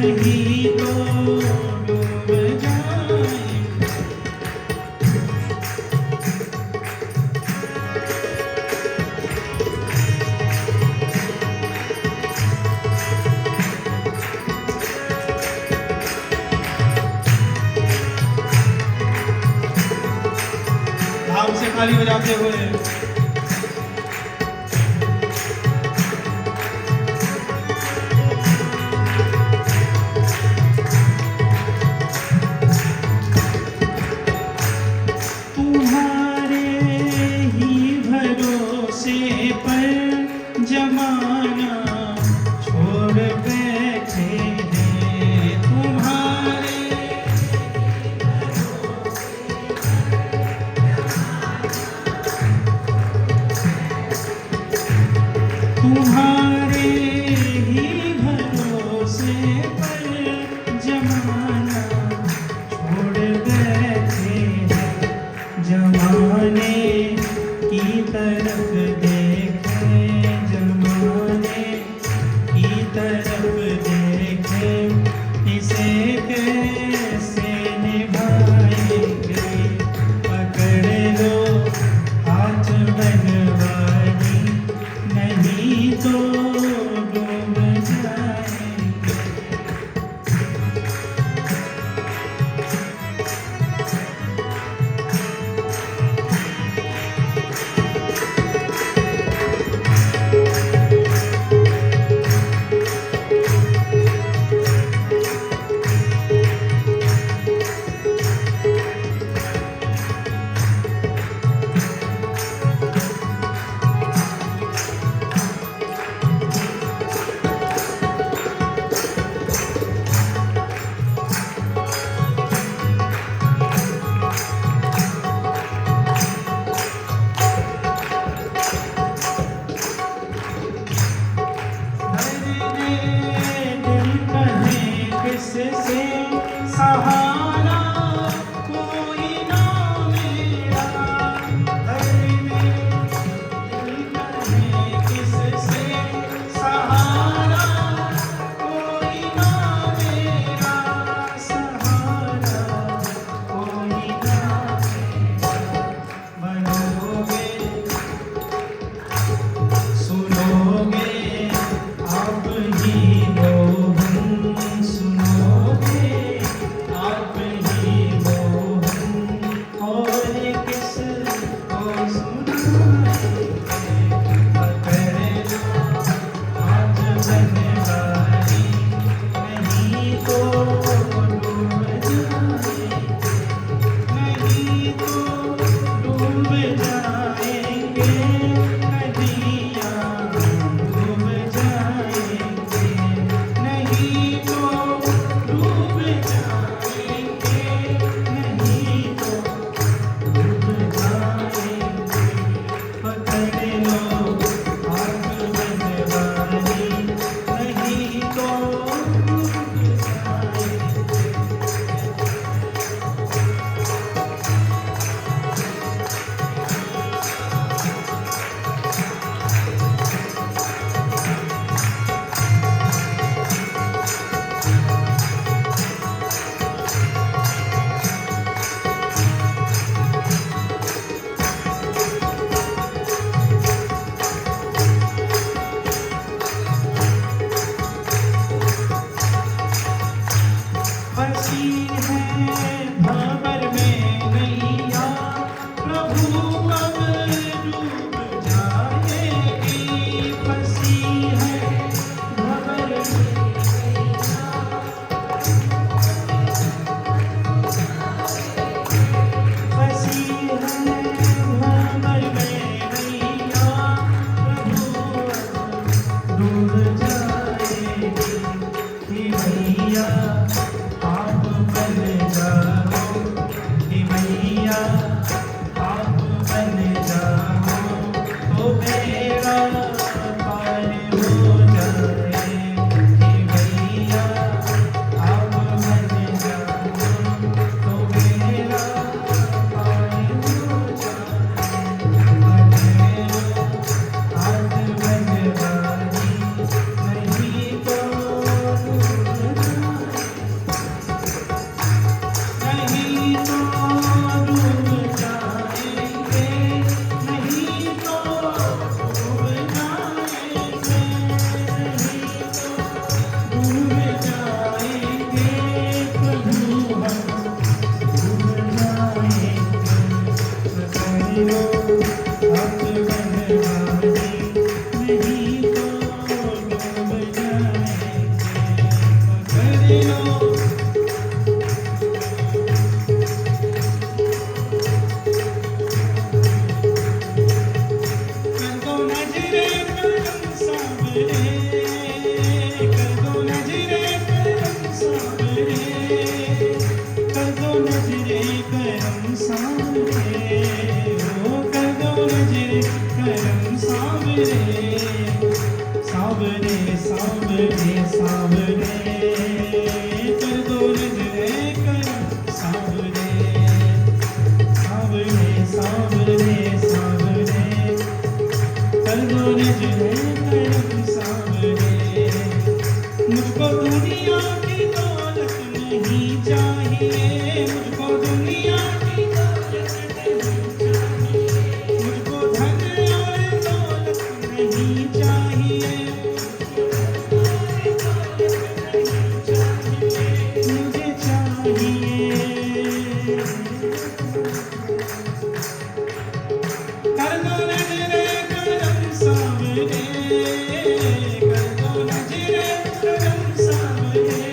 S2: नहीं तो डूब जाएंगे। भाव से ताली बजाते हुए तुम्हारे ही भरोसे पर जमाना छोड़ बैठे हैं। तुम्हारे तुम्हारे ही भरोसे पर जमाना छोड़ बैठे हैं। जमाने की तरफ देखे, जमाने की तरफ देखे, इसे कैसे निभाएंगे। पकड़ लो हाथ बनवानी, नहीं तो डूब जाएंगे। किससे सहारा कोई ना मेरा, किससे सहारा कोई ना मेरा, सहारा कोई ना मेरा। बनोगे सुनोगे आप ही मोहन, सुनोगे आप ही मोहन, और किस को सुनाएंगे। पकड़ लो हाथ बनवानी, नहीं तो डूब जाएंगे, नहीं तो डूब जाएंगे। नदियाँ डूब जाएंगे, नहीं तो डूब जाएंगे, नहीं तो डूब जाएंगे। पकड़ लो हाथ बनवानी, नहीं तो डूब जाएंगे। फंसी है भंवर में नैया, प्रभु अब डूब जाएगी। फंसी है भंवर में नैया, फंसी है भंवर में नैया, प्रभु अब डूब जाएगी। हे मैया आप बन जाओ, हे मैया आप बन जाओ, तो मेरा पार हो जाए। हे मैया आप बन जाओ, तो मेरा पार हो जाए। हाथ बनवानी, नहीं तो डूब जाए। दुनिया की दौलत नहीं चाहिए, मुझको दुनिया की दौलत नहीं चाहिए, मुझको धन और दौलत नहीं चाहिए, मुझे चाहिए कर दो नजरे करम सावरे, कर दो नजरे करम सावरे,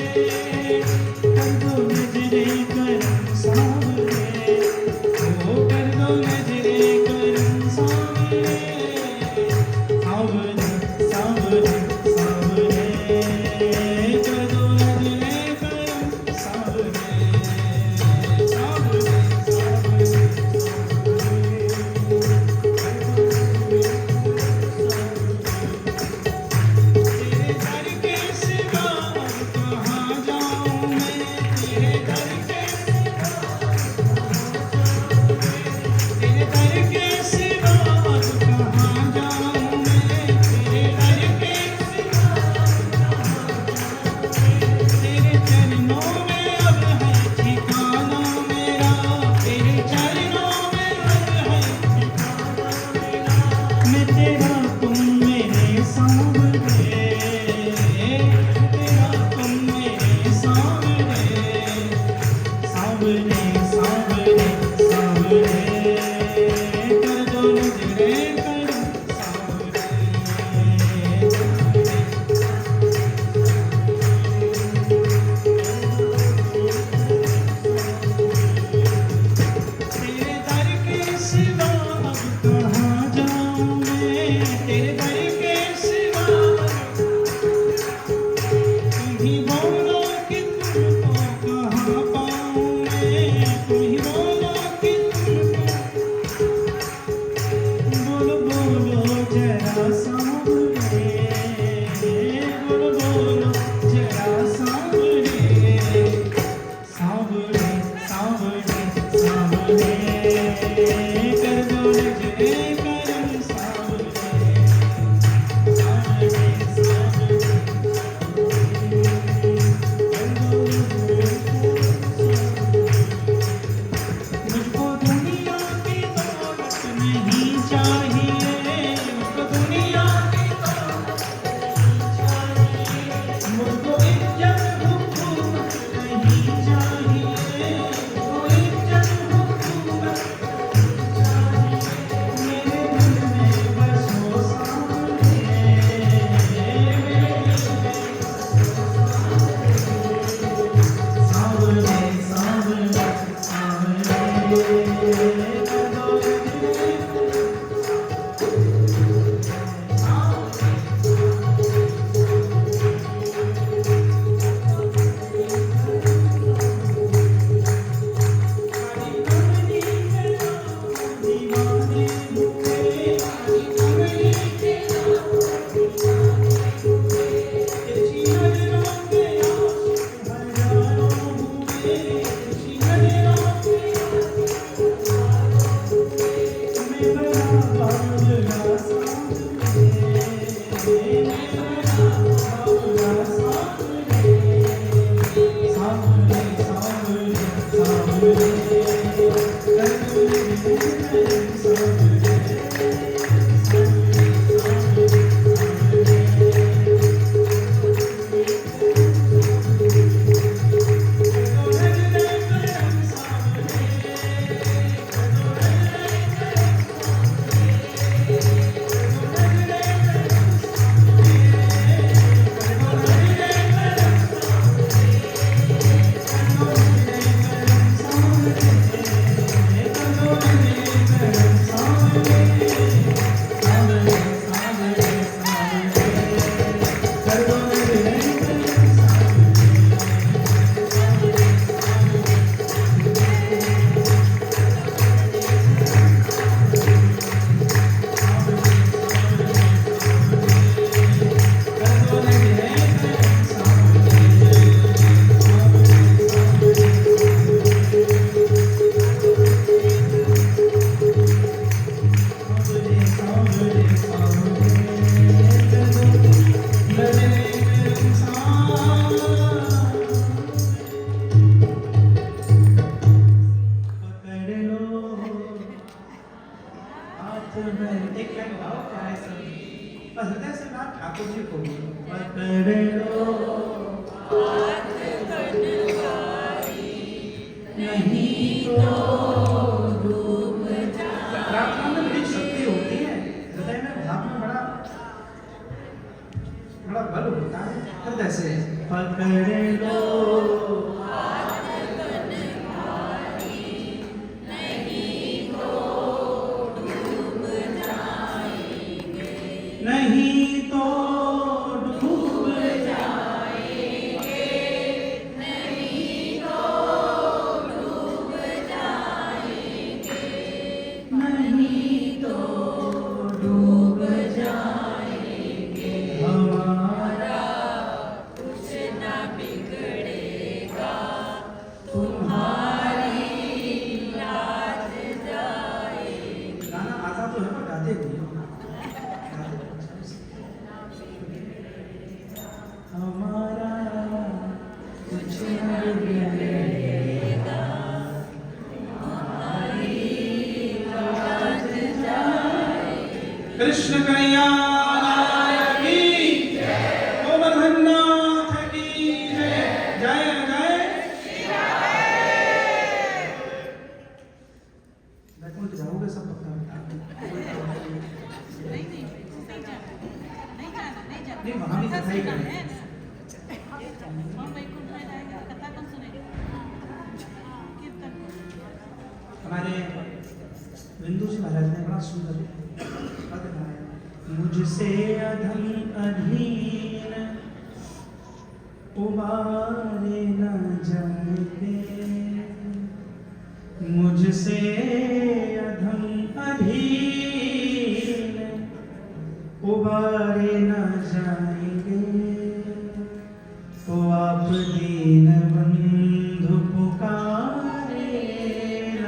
S1: पकड़ लो नहीं तो डूब जाएंगे, नहीं तो डूब जाएंगे, नहीं तो डूब जाएंगे। हमारा कुछ न बिगड़ेगा, तुम्हारी लाज जाएगी। गाना आता तो है पर गाते नहीं। हमारा कुछ न बिगड़ेगा, हमारी लाज जाएगी। कृष्ण कन्हैया लाल की जय, गोवर्धन नाथ की जय, जय जय बैकुंठ जाओगे सब पक्का? नहीं वहाँ भी कथा ही करेंगे। हमारे बिंदु जी महाराज ने बड़ा सुंदर पद गाया। मुझसे अधम अधीन उबारे न जाएंगे, मुझसे अधम अधीन उबारे न जाएंगे, तो आप दीन बंधु पुकारे न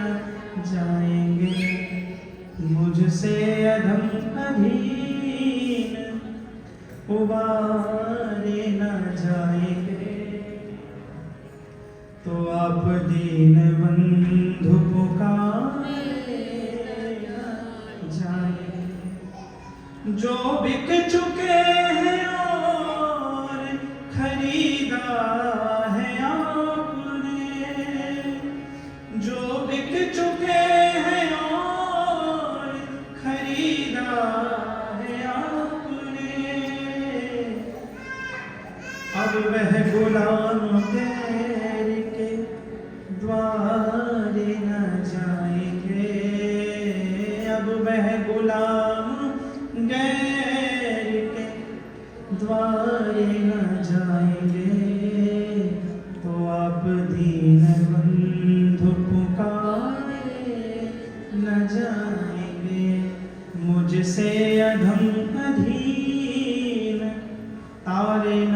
S1: जाएंगे, मुझसे अधम अधीन उबारे न जाएंगे, तो आप दीन बंधु पुकारे न जाएंगे। जो बिक चुके हैं और खरीदा है आपने, जो बिक चुके हैं और खरीदा है आपने, अब वह गुलाम गैर के द्वारे न जाएंगे, अब वह गुलाम गैर के द्वारे न जाएंगे, तो आप दीन बंधु पुकारे न जाएंगे, मुझसे अधम अधीन तारे न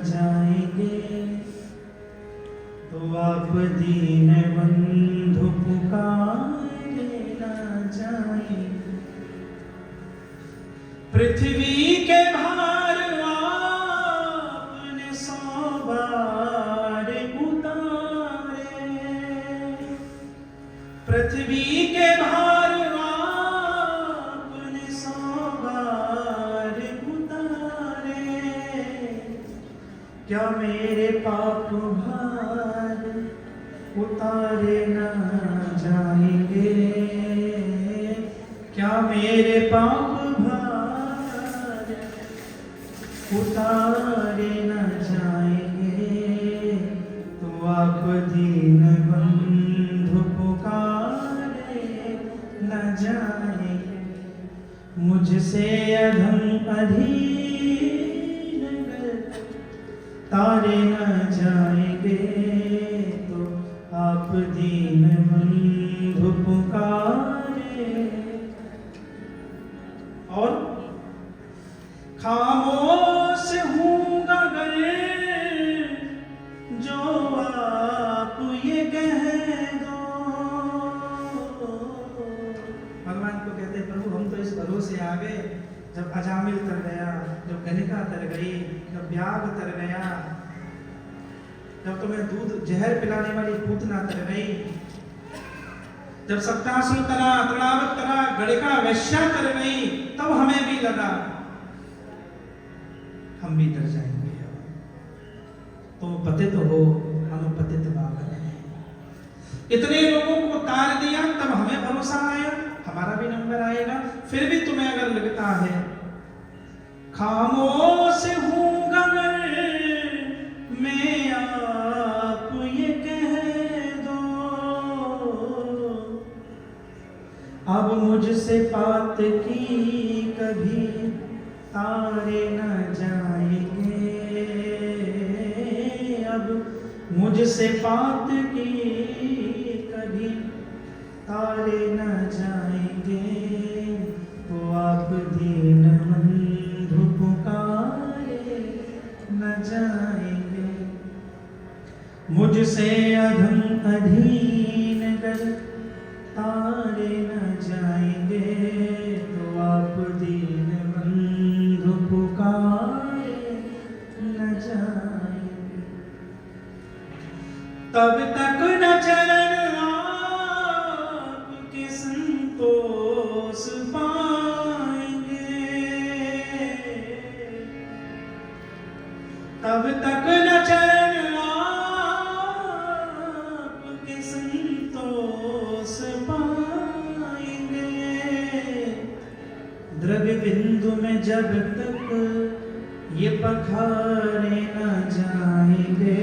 S1: जाएंगे, तो आप दीन बंधु पुकारे न जाएंगे। पृथ्वी के भार आपने 100 बार उतारे, पृथ्वी के भार आपने 100 बार उतारे, क्या मेरे पाप भार उतारे न जाएंगे, क्या मेरे पाप उतारे न जाएंगे, तो आप दीन बंधु पुकारे न जाएंगे, मुझसे अधम अधीन तारे न जाएंगे, तो आप दीन बंधु पुकारे। और खामोश हूँगा अगर जो आप ये कह दो। भगवान को कहते प्रभु हम तो इस भरोसे आ गए, जब अजामिल तर गया, जब गणिका तर गई, जब ब्याग तर गया, जब तुम्हें दूध जहर पिलाने वाली पूतना तर गई, जब सप्तासुर तरा, तृणावत तरा, गणिका वैश्या तर गई, तब हमें भी लगा हम भी डर जाएंगे। तो पतित हो, हम पतित बाबा हैं। इतने लोगों को तार दिया, तब हमें भरोसा आया, हमारा भी नंबर आएगा। फिर भी तुम्हें अगर लगता है खामोश हूँ अगर मुझसे पात की कभी तारे न जाएंगे, अब मुझसे पात की कभी तारे न जाएंगे, तो आप दीन बंधु पुकारे न जाएंगे। मुझसे अधम अधीन कर तारे न जाएंगे, तो आप दीन बंधु पुकारे न जाएंगे। तब तक न चरण आपके संतोष पाएंगे, तब तक न चरण आपके संतोष पाएंगे। द्रव्य बिंदु में जब तक ये पखारे न जाएंगे,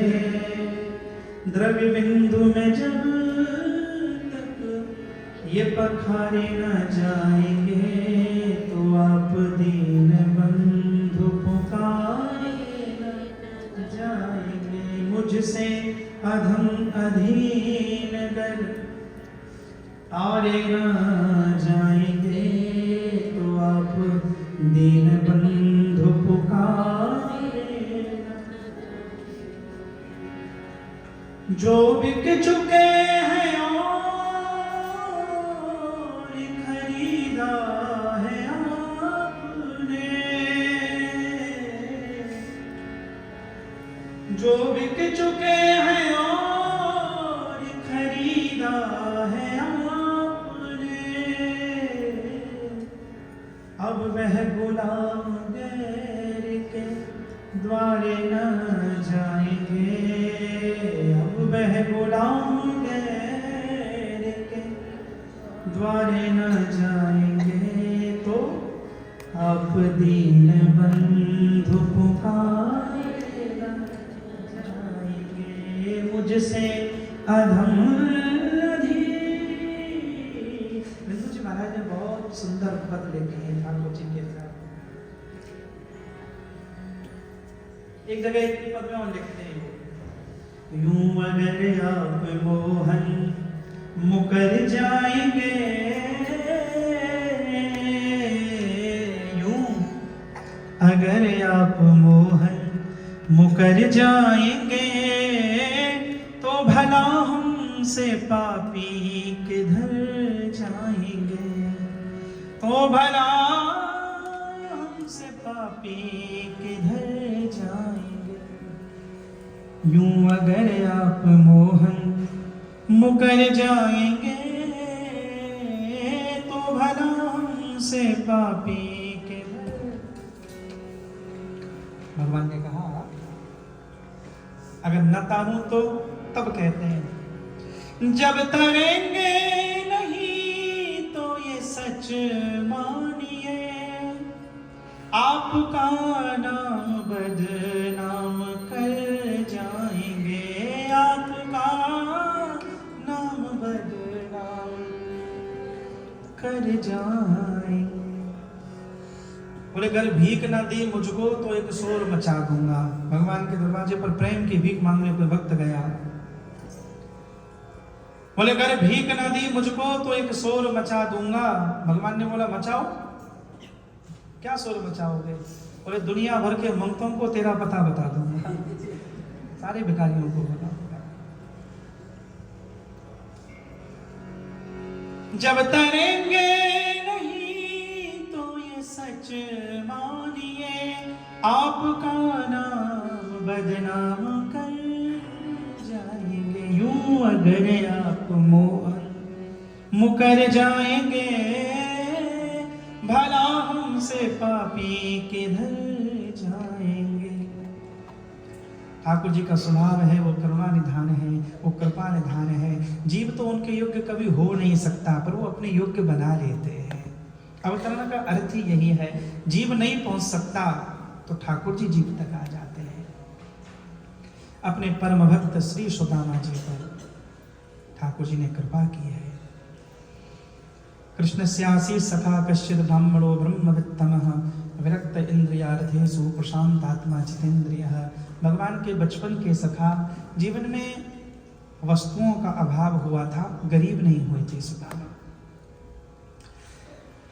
S1: द्रव्य बिंदु में जब तक ये पखारे न जाएंगे, तो आप दीन बंधु पुकारे न जाएंगे। मुझसे अधम अधीन कर तारे न जाएंगे, तो आप दीन बंधु पुकारे न। जो बिक चुके हैं और खरीदा है आपने, जो बिक चुके हैं और खरीदा है आपने, अब वह गुलाम गैर के द्वारे न जाएंगे, अब वह गुलाम गैर के द्वारे न जाएंगे, तो आप दीन बंधु पुकारे न जाएंगे। मुझसे अधम अधीन। बिंदु जी महाराज ने बहुत सुंदर पद लिखे हैं ठाकुर जी के साथ। एक जगह एक पद में और लिखते हैं, यूं अगर आप मोहन मुकर जाएंगे, यूं अगर आप मोहन मुकर जाएंगे, तो भला हमसे पापी किधर जाएंगे, तो भला हमसे पापी किधर जाएंगे। यूं अगर आप मोहन मुकर जाएंगे, तो भला हमसे पापी किधर। भगवान ने कहा अगर न ताहूं तो तब कहते हैं, जब तरेंगे नहीं तो ये सच मानिए, आपका नाम बदनाम कर जाएंगे, आपका नाम बदनाम कर जाएंगे। बोले अगर भीख ना दी मुझको तो एक शोर मचा दूंगा। भगवान के दरवाजे पर प्रेम की भीख मांगने कोई भक्त गया, बोले अगर भीख ना दी मुझको तो एक शोर मचा दूंगा। भगवान ने बोला मचाओ, क्या शोर मचाओगे? बोले दुनिया भर के मंगतों को तेरा पता बता दूंगा, सारे भिखारियों को बता दूंगा। जब तरेंगे नहीं तो ये सच मानिए, आपका नाम बदनाम कर जाएंगे। यूं अगर आप मोहन मुकर जाएंगे, भला हमसे पापी किधर जाएंगे। ठाकुर जी का स्वभाव है, वो करुणा निधान है, वो कृपा निधान है। जीव तो उनके योग्य कभी हो नहीं सकता, पर वो अपने योग्य बना लेते हैं। अवतरण का अर्थ ही यही है, जीव नहीं पहुंच सकता तो ठाकुर जी जीव तक आ जाते हैं। अपने परम भक्त श्री सुदामा जी पर ठाकुर जी ने कृपा की है।
S2: कृष्णस्यासी सखा कश्चित् ब्राह्मणो ब्रह्मवित्तमः विरक्त इंद्रियार्थेषु प्रशांतात्मा जितेन्द्रियः। भगवान के बचपन के सखा, जीवन में वस्तुओं का अभाव हुआ था, गरीब नहीं हुए थे सुदामा।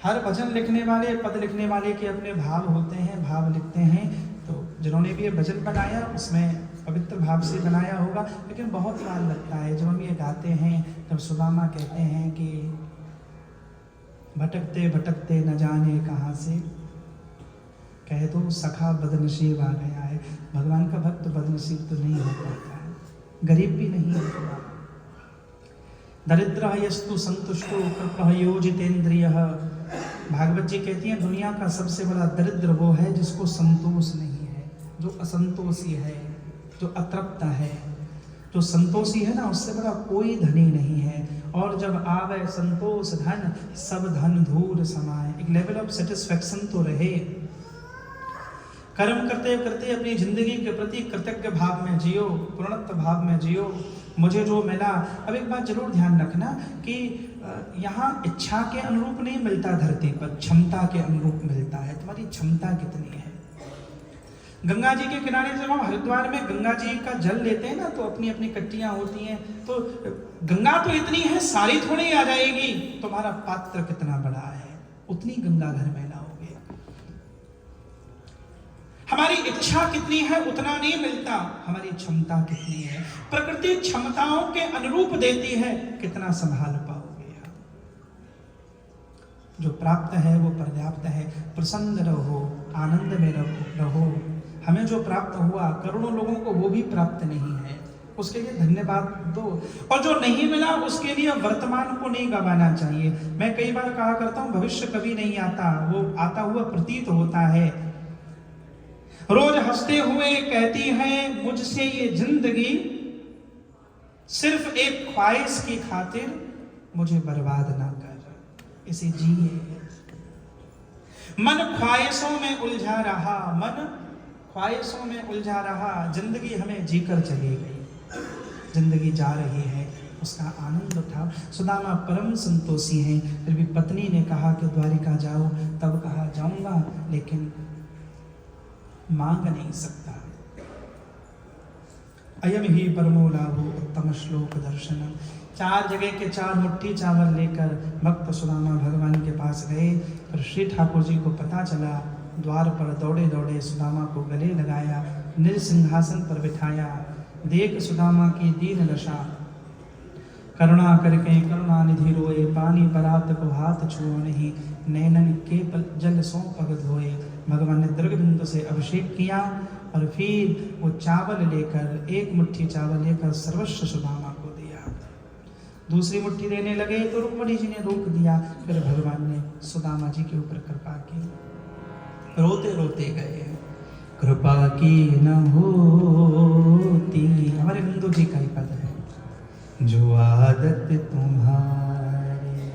S2: हर भजन लिखने वाले, पद लिखने वाले के अपने भाव होते हैं, भाव लिखते हैं। तो जिन्होंने भी ये भजन बनाया उसमें पवित्र भाव से बनाया होगा, लेकिन बहुत बार लगता है जब हम ये गाते हैं तब सुदामा कहते हैं कि भटकते भटकते न जाने कहाँ से, कह दो सखा बदनसीब आ गया है। भगवान का भक्त बदनसीब तो नहीं हो पाता है, गरीब भी नहीं है। दरिद्र यस्तु संतुष्टो कृपः योजितेन्द्रियः। भागवत जी कहती हैं दुनिया का सबसे बड़ा दरिद्र वो है जिसको संतोष नहीं है, जो असंतोषी है, जो अतृप्त है। जो संतोषी है ना, उससे बड़ा कोई धनी नहीं है। और जब आवे संतोष धन, सब धन धूल समाए। एक लेवल ऑफ सेटिस्फैक्शन तो रहे। कर्म करते करते अपनी जिंदगी के प्रति कृतज्ञ भाव में जियो, पूर्णत्व भाव में जियो। मुझे जो मिला, अब एक बात जरूर ध्यान रखना कि यहाँ इच्छा के अनुरूप नहीं मिलता धरती पर, क्षमता के अनुरूप मिलता है। तुम्हारी क्षमता कितनी है। गंगा जी के किनारे जब हम हरिद्वार में गंगा जी का जल लेते हैं ना, तो अपनी अपनी कट्टियां होती हैं, तो गंगा तो इतनी है सारी थोड़ी आ जाएगी। तुम्हारा पात्र कितना बड़ा है, उतनी गंगा घर में लाओगे। हमारी इच्छा कितनी है उतना नहीं मिलता, हमारी क्षमता कितनी है। प्रकृति क्षमताओं के अनुरूप देती है, कितना संभाल पाओगे। जो प्राप्त है वो पर्याप्त है। प्रसन्न रहो, आनंद में रहो। हमें जो प्राप्त हुआ, करोड़ों लोगों को वो भी प्राप्त नहीं है, उसके लिए धन्यवाद दो। और जो नहीं मिला उसके लिए वर्तमान को नहीं गंवाना चाहिए। मैं कई बार कहा करता हूं भविष्य कभी नहीं आता, वो आता हुआ प्रतीत होता है। रोज हंसते हुए कहती है मुझसे ये जिंदगी सिर्फ एक ख्वाहिश की खातिर मुझे बर्बाद ना कर, इसे जिए। मन ख्वाहिशों में उलझा रहा, मन ख्वाहिशों में उलझा रहा। जिंदगी हमें जीकर चली गई, जिंदगी जा रही है, उसका आनंद उठाओ। सुदामा परम संतोषी हैं, फिर भी पत्नी ने कहा कि द्वारिका जाओ, तब कहा जाऊंगा लेकिन मांग नहीं सकता। अयम ही परमो लाभो उत्तम श्लोक दर्शनम। 4 जगह के 4 मुट्ठी चावल लेकर भक्त सुदामा भगवान के पास गए। फिर श्री ठाकुर जी को पता चला, द्वार पर दौड़े दौड़े सुदामा को गले लगाया, निज सिंहासन पर बिठाया। देख सुदामा की दीन दशा, करुणा करके करुणा निधि रोए। पानी परात को हाथ छुओ नहीं, नैनन के जल सो पग धोए। भगवान ने दीर्घ बिंदु से अभिषेक किया और फिर वो चावल लेकर, 1 मुट्ठी चावल लेकर सर्वस्व सुदामा को दिया। दूसरी मुट्ठी देने लगे तो रुक्मणी जी ने रोक दिया। फिर भगवान ने सुदामा जी के ऊपर कृपा की, रोते रोते गए। कृपा की न होती, हमारे बिंदु जी का ही पद है, जो आदत तुम्हारी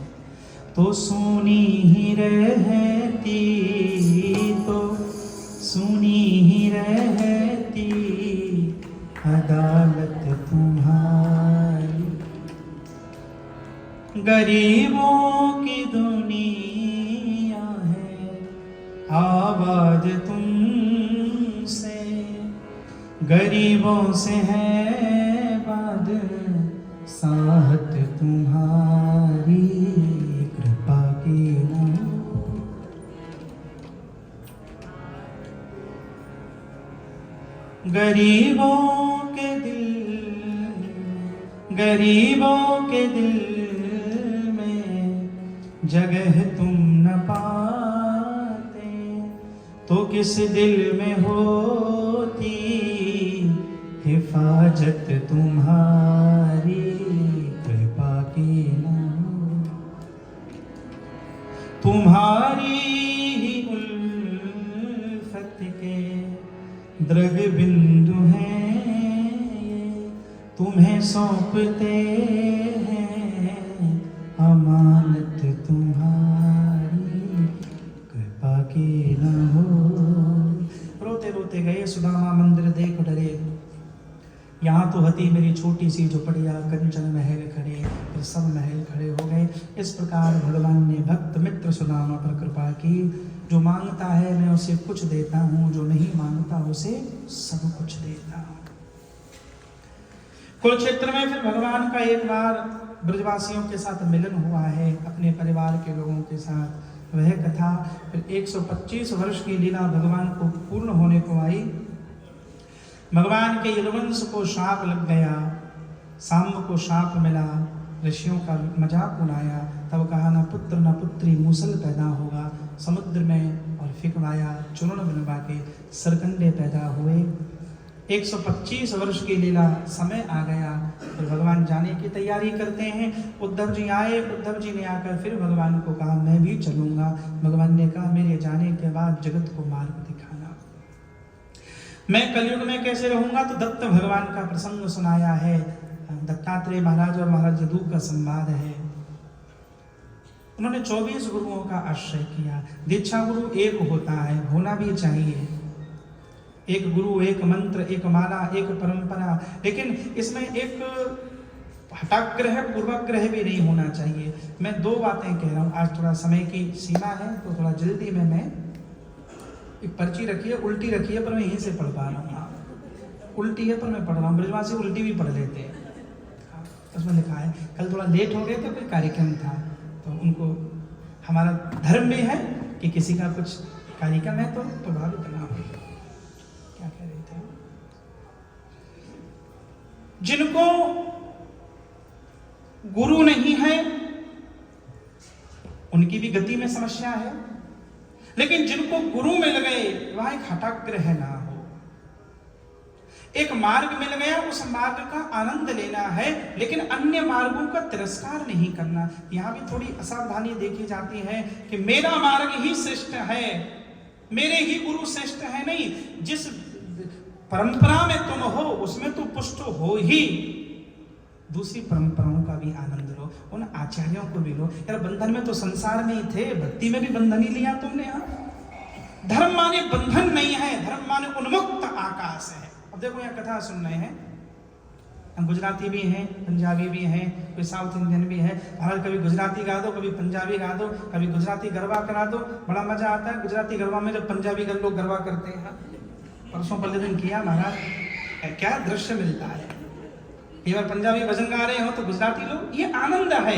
S2: तो सुनी ही रहती, तो सुनी ही रहती अदालत तुम्हारी। गरीबों की दुनिया है, आवाज तुमसे, गरीबों से है बात, साहत तुम्हारी। कृपा की न गरीबों के दिल, गरीबों के दिल में जगह तुम न पाते, तो किस दिल में होती हिफाजत तुम्हारी। कृपा की न तुम्हारी ही उल्फत के दृग बिंदु हैं ये, तुम्हें सौंपते हैं अमानत तुम्हारी। कृपा की न हो। रोते रोते गए सुदामा, मंदिर देख डरे। यहाँ तो हती मेरी छोटी सी झोपड़िया, कंचन महल खड़े, फिर सब महल खड़े हो गए। इस प्रकार भगवान ने भक्त मित्र सुदामा पर कृपा की। जो मांगता है मैं उसे कुछ देता हूँ, जो नहीं मांगता उसे सब कुछ देता हूँ। कुरुक्षेत्र में फिर भगवान का एक बार ब्रजवासियों के साथ मिलन हुआ है, अपने परिवार के लोगों के साथ। वह कथा फिर 125 वर्ष की लीला भगवान को पूर्ण होने को आई। भगवान के यदुवंश को शाप लग गया, सांब को शाप मिला, ऋषियों का मजाक उड़ाया। तब कहा ना पुत्र न पुत्री मूसल पैदा होगा, समुद्र में और फिकवाया, चूर्ण बनवा के सरकंडे पैदा हुए। 125 वर्ष की लीला, समय आ गया, फिर भगवान जाने की तैयारी करते हैं। उद्धव जी आए, उद्धव जी ने आकर फिर भगवान को कहा मैं भी चलूंगा। भगवान ने कहा मेरे जाने के बाद जगत को मार्ग दिखाना, मैं कलयुग में कैसे रहूंगा। तो दत्त भगवान का प्रसंग सुनाया है, दत्तात्रेय महाराज और महाराज यदु का संवाद है। उन्होंने 24 गुरुओं का आश्रय किया। दीक्षा गुरु एक होता है, होना भी चाहिए, एक गुरु, एक मंत्र, एक माला, एक परंपरा, लेकिन इसमें एक हठाग्रह पूर्वाग्रह भी नहीं होना चाहिए। मैं 2 बातें कह रहा हूँ, आज थोड़ा समय की सीमा है तो थोड़ा जल्दी में मैं एक पर्ची रखी है, उल्टी रखी है, पर मैं यहीं से पढ़ पा रहा हूँ। उल्टी है पर मैं पढ़ रहा हूँ, ब्रजवासी उल्टी भी पढ़ लेते हैं। उसमें लिखा है, कल थोड़ा लेट हो गए तो कोई कार्यक्रम था, तो उनको हमारा धर्म भी है कि किसी का कुछ कार्यक्रम है तो प्रभावित ना हो। क्या कह रहे थे? जिनको गुरु नहीं है उनकी भी गति में समस्या है, लेकिन जिनको गुरु मिल गए वहां एक हठाग्रह ना हो, एक मार्ग मिल गया, उस मार्ग का आनंद लेना है, लेकिन अन्य मार्गों का तिरस्कार नहीं करना। यहां भी थोड़ी असावधानी देखी जाती है कि मेरा मार्ग ही श्रेष्ठ है, मेरे ही गुरु श्रेष्ठ है। नहीं, जिस परंपरा में तुम हो उसमें तो पुष्ट हो ही, दूसरी परंपराओं का भी आनंद लो, उन आचार्यों को भी लो। यार बंधन में तो संसार में ही थे, भक्ति में भी बंधन ही लिया तुमने। धर्म माने बंधन नहीं है, धर्म माने उन्मुक्त आकाश है। अब देखो यहाँ कथा सुन रहे हैं, हम गुजराती भी हैं, पंजाबी भी हैं, कोई साउथ इंडियन भी है। हर कभी गुजराती गा दो, कभी पंजाबी गा दो, कभी गुजराती गरबा करा दो, बड़ा मजा आता है। गुजराती गरबा में जब पंजाबी लोग गरबा करते हैं, परसों पहले दिन किया महाराज, क्या दृश्य मिलता है। कई बार पंजाबी भजन गा रहे हो तो गुजराती लोग, ये आनंद है।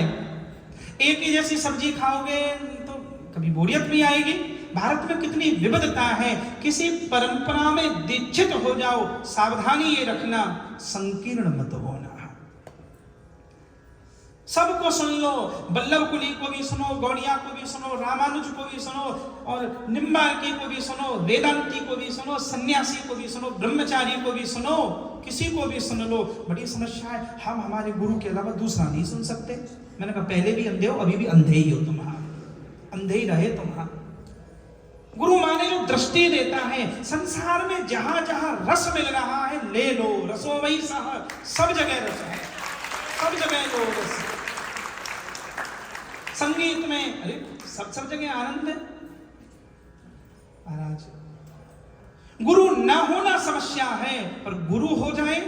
S2: एक ही जैसी सब्जी खाओगे तो कभी बोरियत भी आएगी। भारत में कितनी विविधता है, किसी परंपरा में दीक्षित हो जाओ, सावधानी ये रखना संकीर्ण मत होना। सबको सुन लो, बल्लभ कुली को भी सुनो, गौड़िया को भी सुनो, रामानुज को भी सुनो, और निम्बार्की को भी सुनो, वेदांती को भी सुनो, सन्यासी को भी सुनो, ब्रह्मचारी को भी सुनो, किसी को भी सुन लो। बड़ी समस्या है, हम हमारे गुरु के अलावा दूसरा नहीं सुन सकते। मैंने कहा पहले भी अंधे हो, अभी भी अंधे ही हो, तुम्हारा अंधे ही रहे तुम्हारा। गुरु माने जो दृष्टि देता है, संसार में जहां जहां रस मिल रहा है ले लो, रसो वही सह, सब जगह रस है, सब जगह लो रस। संगीत में अरे सब जगह आनंद है महाराज। गुरु न होना समस्या है, पर गुरु हो जाए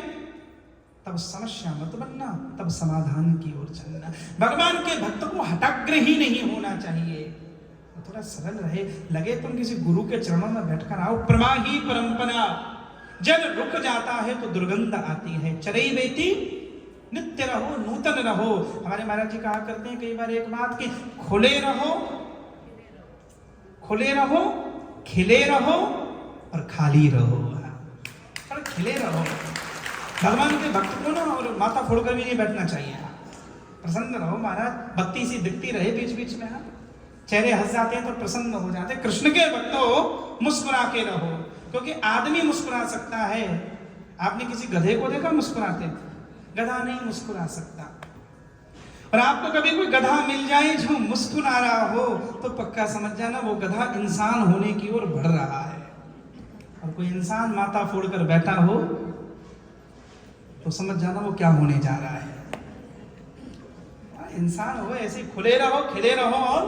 S2: तब समस्या मत बनना, तब समाधान की ओर चलना। भगवान के भक्त को हठाग्रही नहीं होना चाहिए, थोड़ा सरल रहे। लगे तुम किसी गुरु के चरणों में बैठकर आओ, प्रवाही परंपरा, जल रुक जाता है तो दुर्गंध आती है। चरई बेटी नित्य रहो, नूतन रहो। हमारे महाराज जी कहा करते हैं कई बार एक बात कि खुले रहो, खुले रहो, खिले रहो और खाली रहो। पर खिले रहो, भगवान के भक्त को ना और माथा फोड़कर भी नहीं बैठना चाहिए। प्रसन्न रहो महाराज, भक्ति सी दिखती रहे बीच बीच में। चेहरे हंस जाते हैं तो प्रसन्न हो जाते हैं। कृष्ण के भक्त हो, मुस्कुरा के रहो, क्योंकि आदमी मुस्कुरा सकता है। आपने किसी गधे को देखा मुस्कुराते? गधा नहीं मुस्कुरा सकता। और आपको कभी कोई गधा मिल जाए जो मुस्कुरा रहा हो तो पक्का समझ जाना वो गधा इंसान होने की ओर बढ़ रहा है। और कोई इंसान माथा फोड़कर बैठा हो तो समझ जाना वो क्या होने जा रहा है। इंसान हो ऐसे खुले रहो, खिले रहो और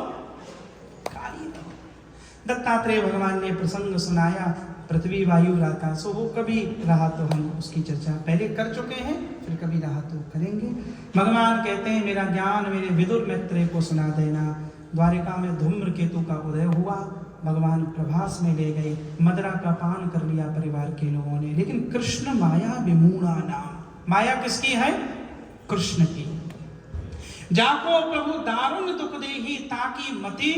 S2: खाली रहो। दत्तात्रेय भगवान ने प्रसंग सुनाया, पृथ्वी वायु आकाश, वो कभी रहा तो हम उसकी चर्चा पहले कर चुके हैं, फिर कभी रहा तो करेंगे। भगवान कहते हैं मेरा ज्ञान मेरे विदुर मैत्रेय को सुना देना। द्वारिका में धूम्रकेतु का उदय हुआ, भगवान प्रभास में ले गए, मदरा का पान कर लिया परिवार के लोगों ने, लेकिन कृष्ण माया विमूढ़ा नाम, माया किसकी है? कृष्ण की। जाको प्रभु दारुण दुख देही ताकि मति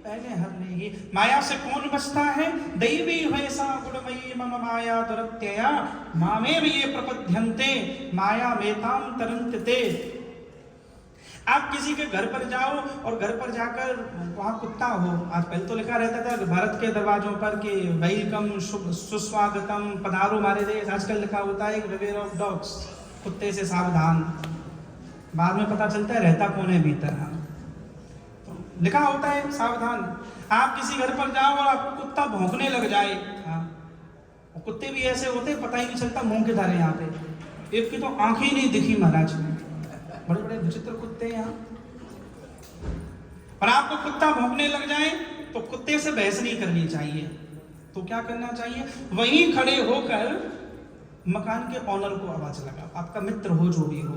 S2: पहले हर ले। माया से कौन बचता है? दैवी वैसा गुणमयी मम माया दुरत्यया मामे ये प्रपद्यन्ते माया मेताम तरन्ते। आप किसी के घर पर जाओ और घर पर जाकर वहां कुत्ता हो, आज पहले तो लिखा रहता था भारत के दरवाजों पर कि वेलकम सुस्वागतम पधारो हमारे देश, आजकल लिखा होता है बिवेयर ऑफ डॉग्स, कुत्ते से सावधान। बाद में पता चलता है रहता कौन है भीतर, तो लिखा होता है सावधान। आप किसी घर पर जाओ और आपको कुत्ता भौंकने लग जाए, और कुत्ते भी ऐसे होते पता ही नहीं चलता मुंह के धारे। यहाँ पे एक की तो आंखें ही नहीं दिखी महाराज, बड़े बड़े विचित्र कुत्ते यहाँ। और आपको कुत्ता भौंकने लग जाए तो कुत्ते से बहस नहीं करनी चाहिए, तो क्या करना चाहिए? वहीं खड़े होकर मकान के ऑनर को आवाज लगाओ, आपका मित्र हो जो भी हो,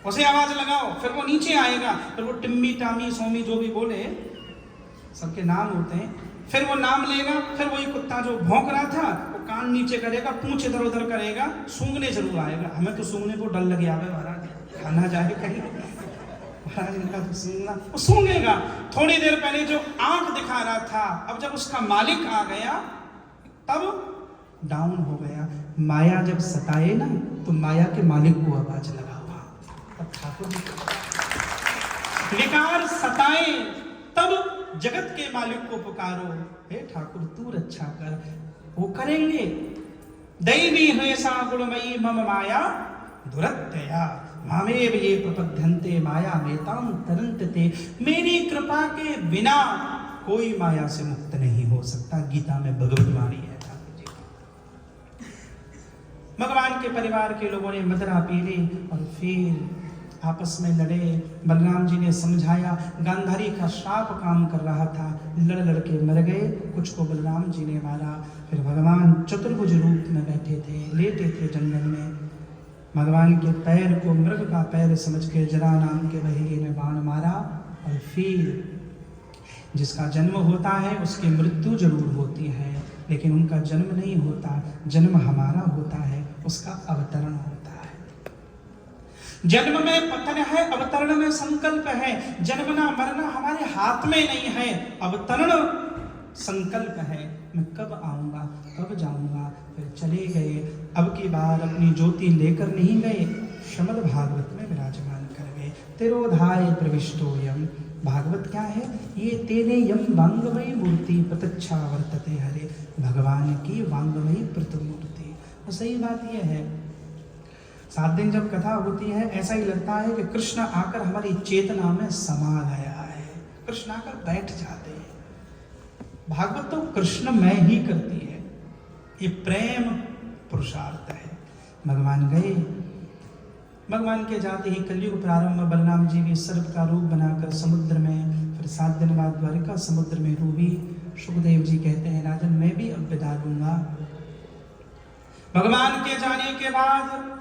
S2: उसे आवाज लगाओ, फिर वो नीचे आएगा, फिर वो टिम्मी टामी सोमी जो भी बोले, सबके नाम होते हैं, फिर वो नाम लेगा, फिर वही कुत्ता जो भौंक रहा था वो कान नीचे करेगा, पूंछ इधर उधर करेगा, सूंघने जरूर आएगा। हमें तो सूंघने को डर लगे आवे महाराज, खाना जाए कहीं महाराज, इनका तो सूंघना, वो सूंघेगा। थोड़ी देर पहले जो आंख दिखा रहा था, अब जब उसका मालिक आ गया तब डाउन हो गया। माया जब सताए ना तो माया के मालिक को आवाज लगा, तब ठाकुर विकार सताए तब जगत के मालिक को पुकारो, हे ठाकुर तू रक्षा कर, वो करेंगे। दैवी हयसा गुणमयी मम माया दुरत्यया मामेव ये प्रपद्यन्ते माया मेताम तरन्ते। मेरी कृपा के बिना कोई माया से मुक्त नहीं हो सकता, गीता में भगवत वाणी है ठाकुर जी। भगवान के परिवार के लोगों ने मदरा पी ली और फिर आपस में लड़े। बलराम जी ने समझाया, गांधारी का श्राप काम कर रहा था, लड़ लड़ के मर गए, कुछ को बलराम जी ने मारा। फिर भगवान चतुर्भुज रूप में बैठे थे, लेटे थे जंगल में। भगवान के पैर को मृग का पैर समझ के जरा नाम के बहेगे ने बाण मारा। और फिर जिसका जन्म होता है उसकी मृत्यु जरूर होती है, लेकिन उनका जन्म नहीं होता, जन्म हमारा होता है, उसका अवतरण होता है। जन्म में पतन है, अवतरण में संकल्प है। जन्मना मरना हमारे हाथ में नहीं है, अवतरण संकल्प है। मैं कब आऊंगा, कब जाऊंगा। फिर चले गए। अब की बार अपनी ज्योति लेकर नहीं गए, श्रीमद् भागवत में विराजमान कर गए। तिरोधाय प्रविष्टो यम, भागवत क्या है? ये तेरे यम वांगमयी मूर्ति प्रत्यक्षा वर्तते हरे, भगवान की वांगमयी प्रतिमूर्ति। तो सही बात यह है, 7 दिन जब कथा होती है ऐसा ही लगता है कि कृष्ण आकर हमारी चेतना में समा गया है, कृष्ण आकर बैठ जाते हैं। भागवत तो कृष्ण में ही करती है, ये प्रेम पुरुषार्थ है। भगवान गए, भगवान के जाते ही कलयुग प्रारंभ, बलराम जी भी सर्प का रूप बनाकर समुद्र में, फिर 7 दिन बाद द्वारिका समुद्र में डूबी। सुखदेव जी कहते हैं राजन मैं भी अब विदा लूंगा। भगवान के जाने के बाद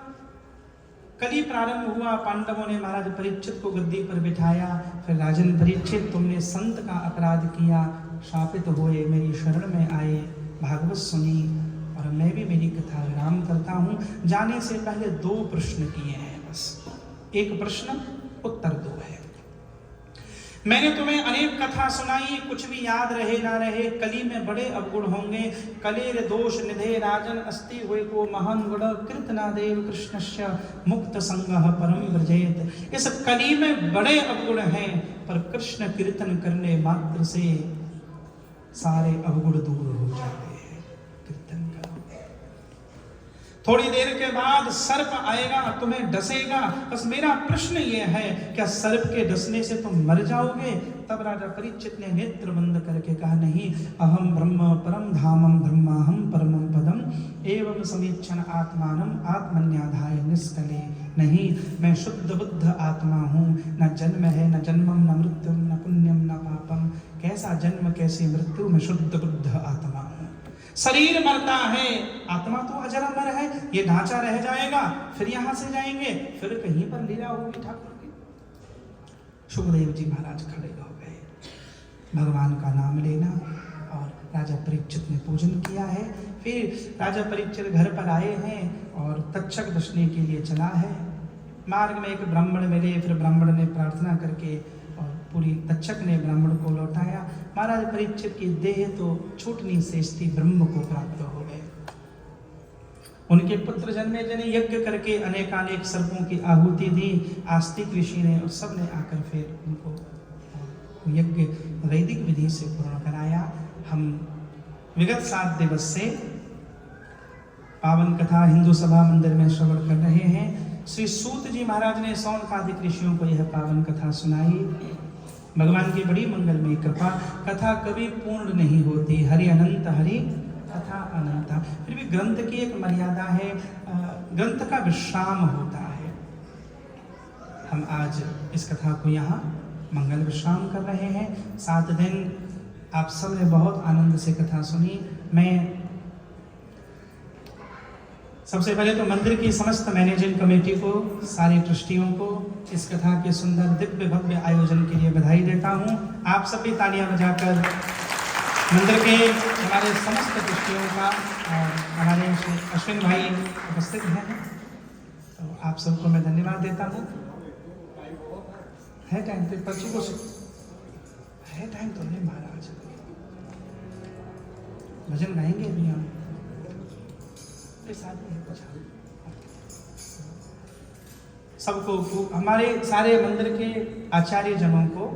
S2: कली प्रारंभ हुआ। पांडवों ने महाराज परीक्षित को गद्दी पर बिठाया। फिर राजन परीक्षित तुमने संत का अपराध किया, शापित हुए, मेरी शरण में आए, भागवत सुनी और मैं भी मेरी कथा विराम करता हूँ। जाने से पहले 2 प्रश्न किए हैं बस, एक प्रश्न उत्तर 2 है। मैंने तुम्हें अनेक कथा सुनाई, कुछ भी याद रहे ना रहे, कली में बड़े अवगुण होंगे। कलेर दोष निधे राजन अस्ति हुए को महान गुण कीर्तना देव कृष्णस्य मुक्त संगः परम व्रजेत। इस कली में बड़े अवगुण हैं, पर कृष्ण कीर्तन करने मात्र से सारे अवगुण दूर हो जाते हैं। कीर्तन करो। थोड़ी देर के बाद सर्प आएगा, तुम्हें डसेगा। बस मेरा प्रश्न ये है, क्या सर्प के डसने से तुम मर जाओगे? तब राजा परीक्षित ने नेत्र बंद करके कहा नहीं, अहम ब्रह्म परम धामम ब्रह्माहम परमं पदम एवं समीक्षण आत्मानम आत्मन्याधाय निष्कले। नहीं, मैं शुद्ध बुद्ध आत्मा हूँ, न जन्म है न जन्मम न मृत्युम न पुण्यम न पापम। कैसा जन्म कैसी मृत्यु, मैं शुद्ध बुद्ध आत्मा हूँ। शरीर मरता है, आत्मा तो अजर अमर है, ये ढांचा रह जाएगा, फिर यहां से जाएंगे, फिर कहीं पर लीला होगी ठाकुर की। सुखदेव जी महाराज खड़े हो गए, भगवान का नाम लेना, और राजा परीक्षित ने पूजन किया है। फिर राजा परीक्षित घर पर आए हैं और तक्षक दर्शने के लिए चला है। मार्ग में एक ब्राह्मण मिले, फिर ब्राह्मण ने प्रार्थना करके और पूरी तक्षक ने ब्राह्मण को लौटाया। महाराज परीक्षित की देह तो छूटनी शेष थी, ब्रह्म को प्राप्त हो गए। उनके पुत्र जन्मे, जने यज्ञ करके अनेकानेक सर्पों की आहुति दी आस्तिक ऋषि ने, और सब ने आकर फिर उनको यज्ञ वैदिक विधि से पूर्ण कराया। हम विगत 7 दिवस से पावन कथा हिंदू सभा मंदिर में श्रवण कर रहे हैं। श्री सूत जी महाराज ने सौनकादिक ऋषियों को यह पावन कथा सुनाई। भगवान की बड़ी मंगलमयी कृपा, कथा कभी पूर्ण नहीं होती, हरि अनंत हरि कथा अनंत। फिर भी ग्रंथ की एक मर्यादा है, ग्रंथ का विश्राम होता है। हम आज इस कथा को यहाँ मंगल विश्राम कर रहे हैं। 7 दिन आप सब ने बहुत आनंद से कथा सुनी। मैं सबसे पहले तो मंदिर की समस्त मैनेजिंग कमेटी को, सारे ट्रस्टियों को इस कथा के सुंदर दिव्य भव्य आयोजन के लिए बधाई देता हूँ। आप सब भी तालियां बजाकर मंदिर के हमारे समस्त ट्रस्टियों का, और हमारे अश्विन भाई उपस्थित हैं, तो आप सबको मैं धन्यवाद देता हूँ। है टाइम पे पर्ची को है टाइम तो नहीं महाराज, भजन गाएंगे अभी हम। सबको, हमारे सारे मंदिर के आचार्य जनों को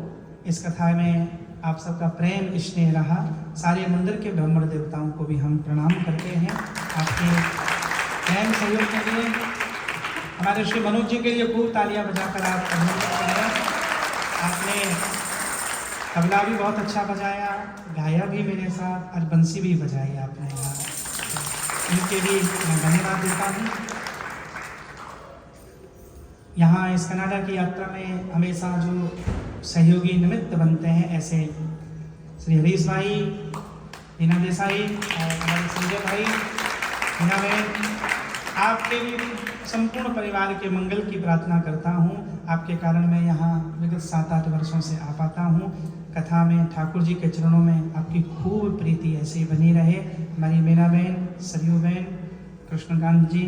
S2: इस कथा में आप सबका प्रेम स्नेह रहा। सारे मंदिर के ब्राह्मण देवताओं को भी हम प्रणाम करते हैं आपके प्रेम सहयोग के लिए। हमारे श्री मनोज जी के लिए खूब तालियां बजाकर आप अभिनंदन करें। आपने तबला भी बहुत अच्छा बजाया, गाया भी मेरे साथ, और बंसी भी बजाई आपने यहाँ, इनके भी मैं धन्यवाद देता हूँ। यहाँ इस कनाडा की यात्रा में हमेशा जो सहयोगी निमित्त बनते हैं, ऐसे श्री हरीश भाई, हीना देसाई और हमारे संजय भाई, हीना बहन, आपके भी संपूर्ण परिवार के मंगल की प्रार्थना करता हूँ। आपके कारण मैं यहाँ विगत 7-8 वर्षों से आ पाता हूँ। कथा में ठाकुर जी के चरणों में आपकी खूब प्रीति ऐसे ही बनी रहे। हमारी मीना बहन, सरयू बहन, कृष्णकांत जी,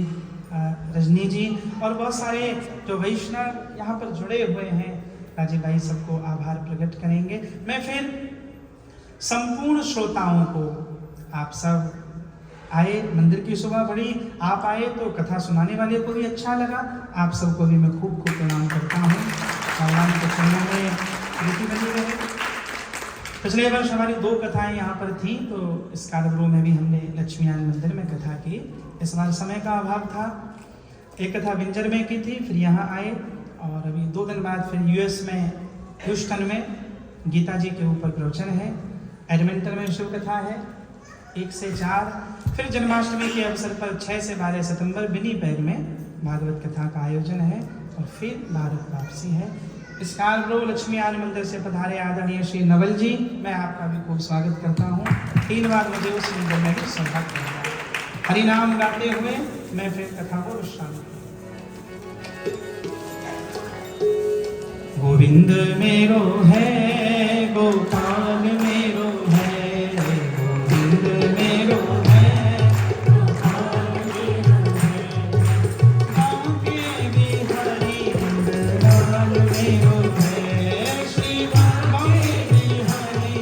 S2: रजनी जी और बहुत सारे जो वैष्णव यहाँ पर जुड़े हुए हैं, राजीव भाई, सबको आभार प्रकट करेंगे। मैं फिर संपूर्ण श्रोताओं को, आप सब आए, मंदिर की शोभा बढ़ी, आप आए तो कथा सुनाने वाले को भी अच्छा लगा, आप सबको भी मैं खूब खूब प्रणाम करता हूँ। भगवान के चरणों में प्रीति बनी रहे। पिछले वर्ष हमारी 2 कथाएं यहाँ पर थी, तो इस कार्यक्रम में भी हमने लक्ष्मीनारायण मंदिर में कथा की। इस बार समय का अभाव था। एक कथा विंजर में की थी, फिर यहाँ आए, और अभी 2 दिन बाद फिर यूएस में ह्यूस्टन में गीता जी के ऊपर प्रवचन है। एडमिंटन में शिव कथा है 1 से 4। फिर जन्माष्टमी के अवसर पर 6 से 12 सितंबर विनीपेग में भागवत कथा का आयोजन है, और फिर भारत वापसी है। इस कार्यक्रम लक्ष्मीनारायण मंदिर से पधारे आदरणीय श्री नवल जी, मैं आपका भी खूब स्वागत करता हूँ। 3 बार मुझे उस मंदिर में भी सौभाग्य मिला। हरि नाम गाते हुए मैं फिर कथा को विश्राम। गोविंद मेरो है, गोपाल मेरो है, गोविंद मेरो है, गोपाल मेरो है, बांके बिहारी नंदलाल मेरो है, श्री बांके बिहारी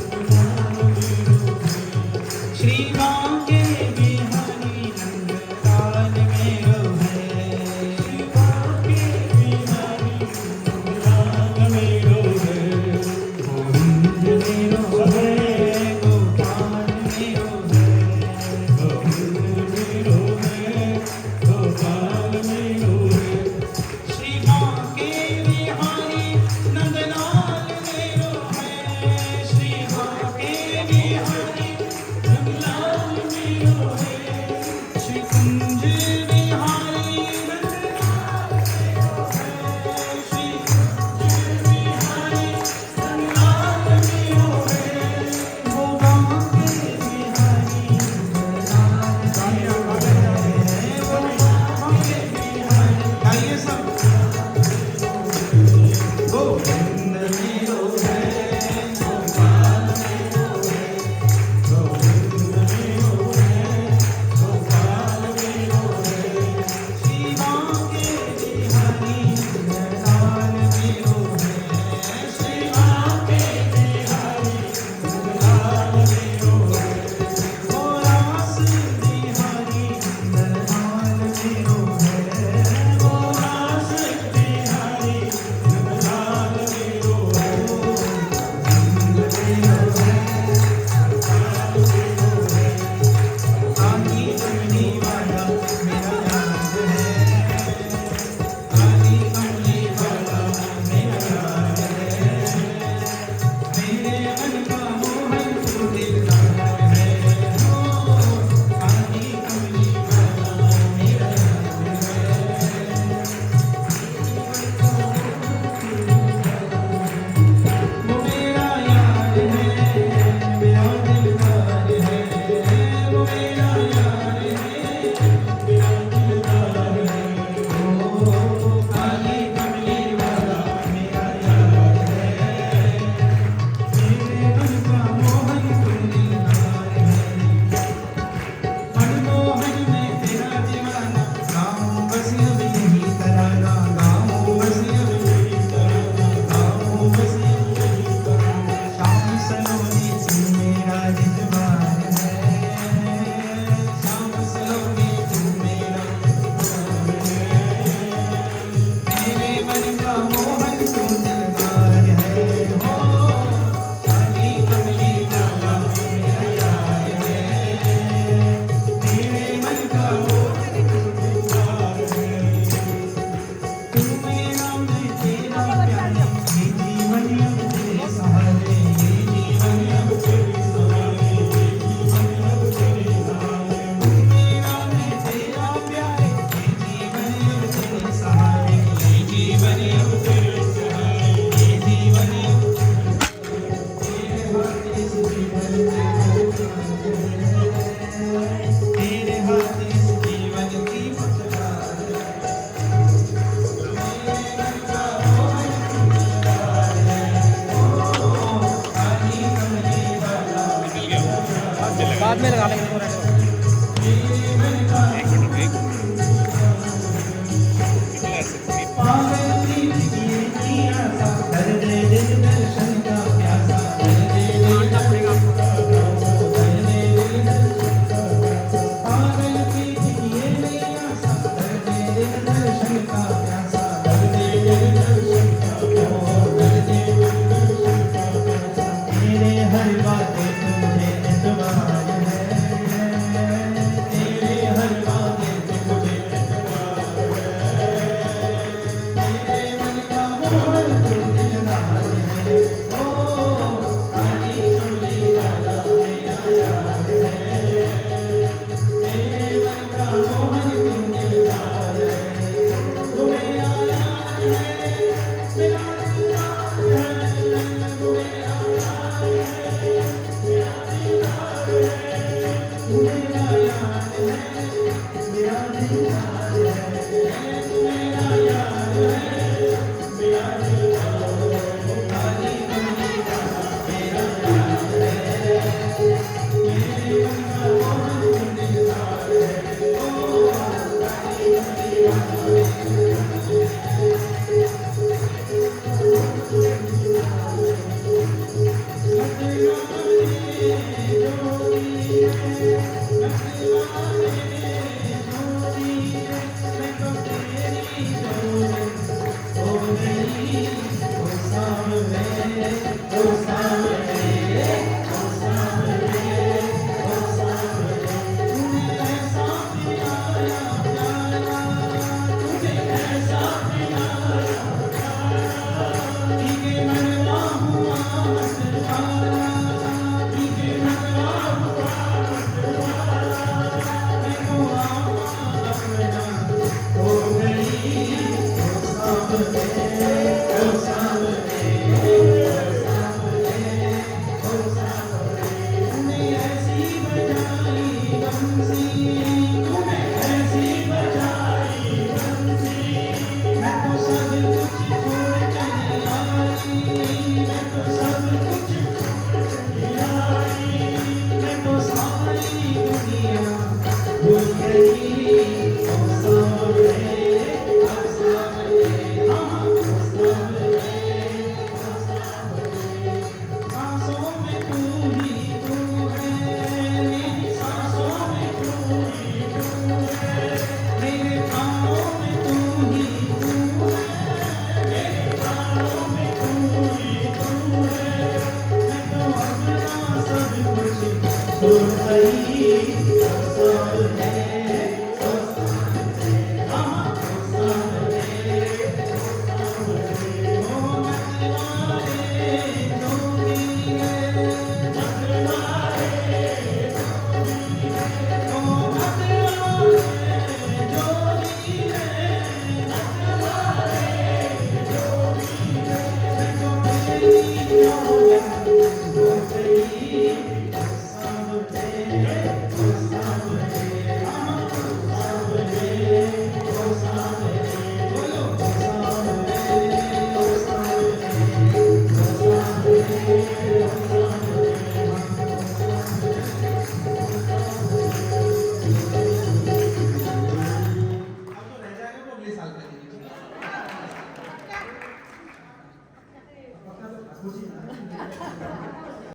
S2: नंदलाल मेरो है, श्री बांके बिहारी नंदलाल मेरो है, श्री बांके बिहारी नंदलाल मेरो है, गोविंद सब गोविंद मेरो है गोपाल मेरो है गोविंद मेरो है गोपाल मेरो है शिवा के बिहारी लाल मेरो है शिवा के बिहारी लाल मेरो है गोरास बिहारी लाल मेरो है गोरास बिहारी लाल मेरो है गोविंद मेरो है गोपाल मेरो है आनी कमली वाला मेरा राज है आनी कमली वाला मेरा राज है मेरे मन का मोहन तू दिलदार है हो आनी कमली वाला मेरा राज है वो मेरा यार है मेरा दिलदार है वो मेरा यार है मेरा दिलदार है ओ काली कमली वाला मेरा यार है मेरे मन का मोहन तू दिलदार है मनमोहन में तेरा दीवाना गाँव बस अब यही तराना गाँव बस अब यही तराना गाँव बस अब यही तराना शाम सलोनी तू मेरा जितवार है शाम सलोनी तू मेरा जितवार है मेरे मन का मोहन तू दिलदार है हो काली कमली वाला मेरा यार है मेरे मन का मोहन तू दिलदार है तू मेरा मैं तेरा प्यारी ये जीवन अब तेरे सहारे ये जीवन अब तेरे सहारे ये जीवन अब तेरे सहारे तू मेरा मैं तेरा प्यारे ये जीवन अब तेरे सहारे ये जीवन अब तेरे सहारे ये जीवन अब तेरे हाथ इस जीवन की पतवार है मेरे मन का मोहन तू दिलदार है ओ काली कमली वाला
S3: बाद में लगा लेंगे पूरा
S2: मेरे मन का पागल प्रीत किए किया सा कर दे दिल दर्शन का प्यासा कर दे दिल दर्शन का प्यासा कर दे दिल दर्शन का प्यासा पागल प्रीत किए किया सा कर दे दिल दर्शन का प्यासा कर दे दिल दर्शन का प्यासा कर दे दिल दर्शन का प्यासा तेरे हर बातें तुझे एतबार है तेरे हर बातें तुझे एतबार है मेरे मन का मोहन तू दिलदार है ओ काली कमली वाला मेरा यार है मेरे मन का मोहन तू दिलदार है वो मेरा यार है मेरा दिलदार है वो मेरा यार है मेरा दिलदार है वो मेरा यार है मेरा दिलदार है वो मेरा यार है मेरा दिलदार है काली कमली वाला मेरा यार है मेरे मन का मोहन तू दिलदार है ओ काली कमली वाला हो जाए